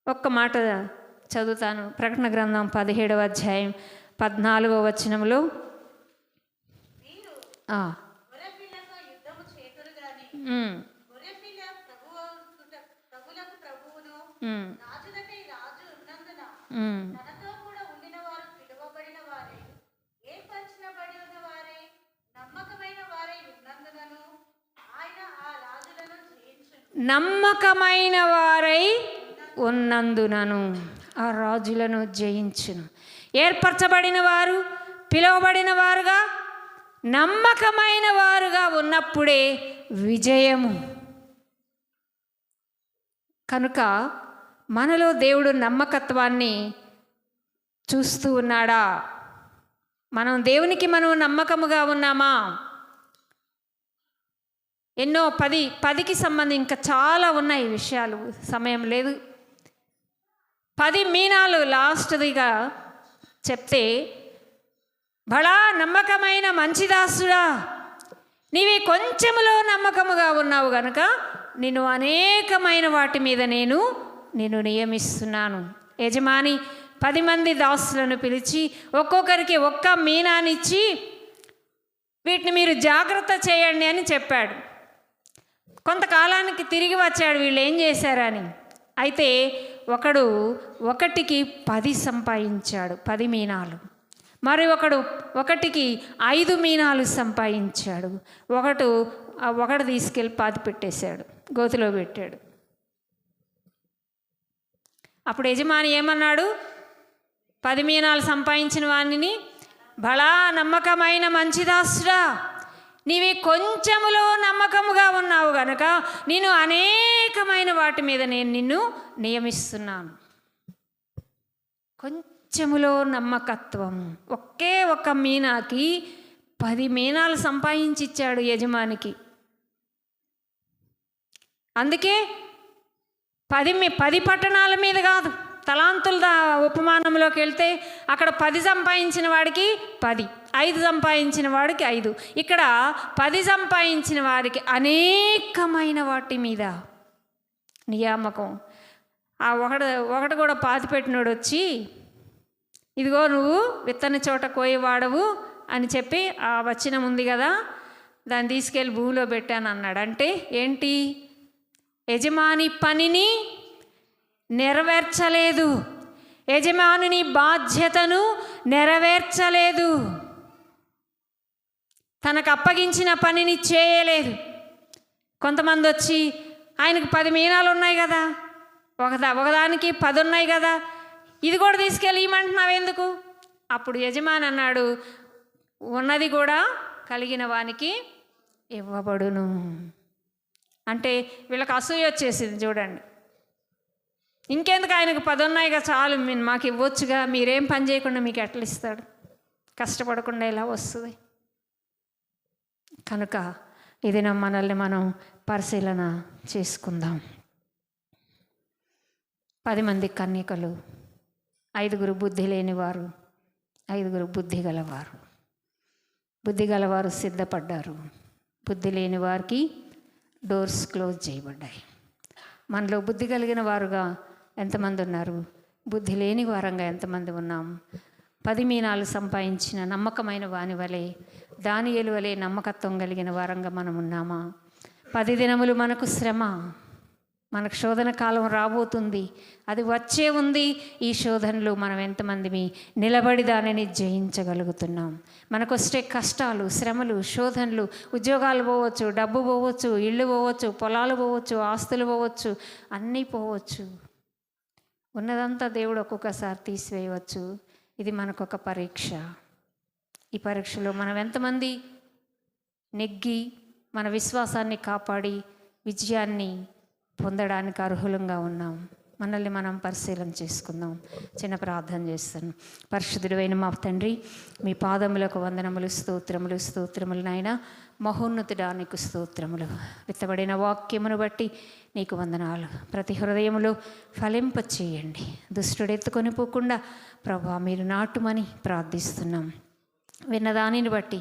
ఒక్క మాట చదువుతాను. ప్రకటన గ్రంథం 17వ అధ్యాయం 14వ వచనంలో, నమ్మకమైన వారై ఉన్నందునను ఆ రాజులను జయించును. ఏర్పరచబడిన వారు, పిలువబడిన వారుగా, నమ్మకమైన వారుగా ఉన్నప్పుడే విజయము. కనుక మనలో దేవుడు నమ్మకత్వాన్ని చూస్తూ ఉన్నాడా? మనం దేవునికి నమ్మకముగా ఉన్నామా? ఎన్నో 10కి సంబంధించి ఇంకా చాలా ఉన్నాయి విషయాలు, సమయం లేదు. 10 మీనాలు లాస్ట్దిగా చెప్తే, బడా నమ్మకమైన మంచి దాసుడా, నీవి కొంచెములో నమ్మకముగా ఉన్నావు గనుక నేను అనేకమైన వాటి మీద నేను నియమిస్తున్నాను. యజమాని 10 మంది దాసులను పిలిచి ఒక్కొక్కరికి ఒక్క మీనానిచ్చి వీటిని మీరు జాగ్రత్త చేయండి అని చెప్పాడు. కొంతకాలానికి తిరిగి వచ్చాడు వీళ్ళు ఏం చేశారని. అయితే ఒకటికి 10 సంపాదించాడు, 10 మీనాలు. మరి ఒకటికి 5 మీనాలు సంపాదించాడు. ఒకటి తీసుకెళ్ళి పాతి పెట్టేశాడు, గోతిలో పెట్టాడు. అప్పుడు యజమాని ఏమన్నాడు? 10 మీనాలు సంపాదించిన వాణ్ణి, బలా నమ్మకమైన మంచిదాసుడా, నీవి కొంచెములో నమ్మకముగా ఉన్నావు గనక నేను అనేకమైన వాటి మీద నేను నిన్ను నియమిస్తున్నాను. కొంచెములో నమ్మకత్వం. ఒకే ఒక మీనాకి 10 మీనాలు సంపాదించి ఇచ్చాడు యజమానికి. అందుకే 10 పట్టణాల మీద కాదు. తలాంతుల ఉపమానంలోకి వెళ్తే అక్కడ 10 సంపాదించిన వాడికి 10, 5 సంపాదించిన వాడికి 5. ఇక్కడ 10 సంపాదించిన వారికి అనేకమైన వాటి మీద నియామకం. ఆ ఒకటి కూడా పాతిపెట్టినోడు వచ్చి, ఇదిగో నువ్వు విత్తన చోట కోయేవాడవు అని చెప్పి ఆ వచనం ఉంది కదా, దాన్ని తీసుకెళ్ళి భూమిలో పెట్టాను అన్నాడు. అంటే ఏంటి? యజమాని పనిని నెరవేర్చలేదు, యజమానుని బాధ్యతను నెరవేర్చలేదు, తనకు అప్పగించిన పనిని చేయలేదు. కొంతమంది వచ్చి ఆయనకు 10 మీనాలు ఉన్నాయి కదా, ఒకదానికి 10 ఉన్నాయి కదా, ఇది కూడా తీసుకెళ్ళి ఇవ్వమంటున్నావు ఎందుకు? అప్పుడు యజమాని అన్నాడు, ఉన్నది కూడా కలిగిన వానికి ఇవ్వబడును. అంటే వీళ్ళకి అసూయ వచ్చేసింది చూడండి. ఇంకెందుకు, ఆయనకు 10 ఉన్నాయిగా చాలు, మాకు ఇవ్వచ్చుగా, మీరేం పని చేయకుండా మీకు ఎట్లా ఇస్తాడు? కష్టపడకుండా ఎలా వస్తుంది? కనుక ఇది మనల్ని మనం పరిశీలన చేసుకుందాం. 10 మంది కన్యకలు, 5 బుద్ధి లేనివారు, 5 బుద్ధి గలవారు. బుద్ధి గలవారు సిద్ధపడ్డారు, బుద్ధి లేని వారికి డోర్స్ క్లోజ్ చేయబడ్డాయి. మనలో బుద్ధి కలిగిన వారుగా ఎంతమంది ఉన్నారు? బుద్ధి లేని వారంగా ఎంతమంది ఉన్నాం? 10 మీనాలు సంపాదించిన నమ్మకమైన వాని వలె, దానియేలు వలె నమ్మకత్వం కలిగిన వారంగా మనం ఉన్నామా? 10 దినములు మనకు శ్రమ, మనకు శోధన కాలం రాబోతుంది, అది వచ్చే ఉంది. ఈ శోధనలో మనం ఎంతమంది నిలబడి దానిని జయించగలుగుతున్నాం? మనకు వస్తే కష్టాలు, శ్రమలు, శోధనలు, ఉద్యోగాలు పోవచ్చు, డబ్బు పోవచ్చు, ఇళ్ళు పోవచ్చు, పొలాలు పోవచ్చు, ఆస్తులు పోవచ్చు, అన్నీ పోవచ్చు. ఉన్నదంతా దేవుడు ఒక్కొక్కసారి తీసివేయవచ్చు. ఇది మనకొక పరీక్ష. ఈ పరీక్షలో మనం ఎంతమంది నెగ్గి మన విశ్వాసాన్ని కాపాడి విజయాన్ని పొందడానికి అర్హులంగా ఉన్నాం? మనల్ని మనం పరిశీలన చేసుకుందాం. చిన్న ప్రార్థన చేస్తాను. పరిశుద్ధుడైన మా తండ్రి, మీ పాదములకు వందనములు, స్తోత్రములు, స్తోత్రములు నాయన. మహోన్నతుడా నీకు స్తోత్రములు. విత్తబడిన వాక్యమును బట్టి నీకు వందనాలు. ప్రతి హృదయములో ఫలింప చేయండి. దుష్టుడు ఎత్తుకొని పోకుండా ప్రభా మీరు నాటుమని ప్రార్థిస్తున్నాం. విన్నదానిని బట్టి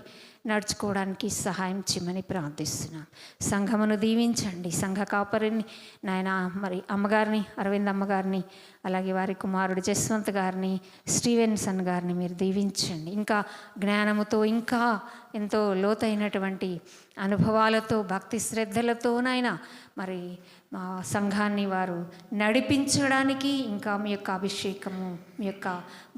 నడుచుకోవడానికి సహాయం చేయమని ప్రార్థిస్తున్నాం. సంఘమును దీవించండి. సంఘ కాపరిని నాయన, మరి అమ్మగారిని, అరవింద్ అమ్మగారిని, అలాగే వారి కుమారుడు జస్వంత్ గారిని, స్టీవెన్సన్ గారిని మీరు దీవించండి. ఇంకా జ్ఞానముతో, ఇంకా ఎంతో లోతైనటువంటి అనుభవాలతో, భక్తి శ్రద్ధలతోనైనా మరి మా సంఘాన్ని వారు నడిపించడానికి ఇంకా మీ యొక్క అభిషేకము, మీ యొక్క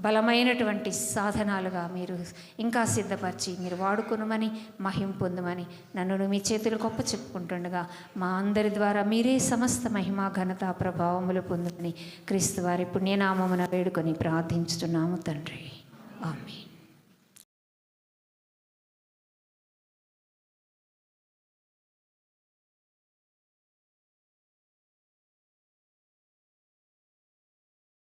బలమైనటువంటి సాధనాలుగా మీరు ఇంకా సిద్ధపరిచి మీరు వాడుకొనమని, మహిమ పొందమని నన్ను మీ చేతులు గొప్ప చెప్పుకుంటుండగా మా అందరి ద్వారా మీరే సమస్త మహిమ, ఘనత, ప్రభావములు పొందమని క్రీస్తు వారి పుణ్యనామమున వేడుకొని ప్రార్థించుతున్నాము తండ్రి. ఆమేన్.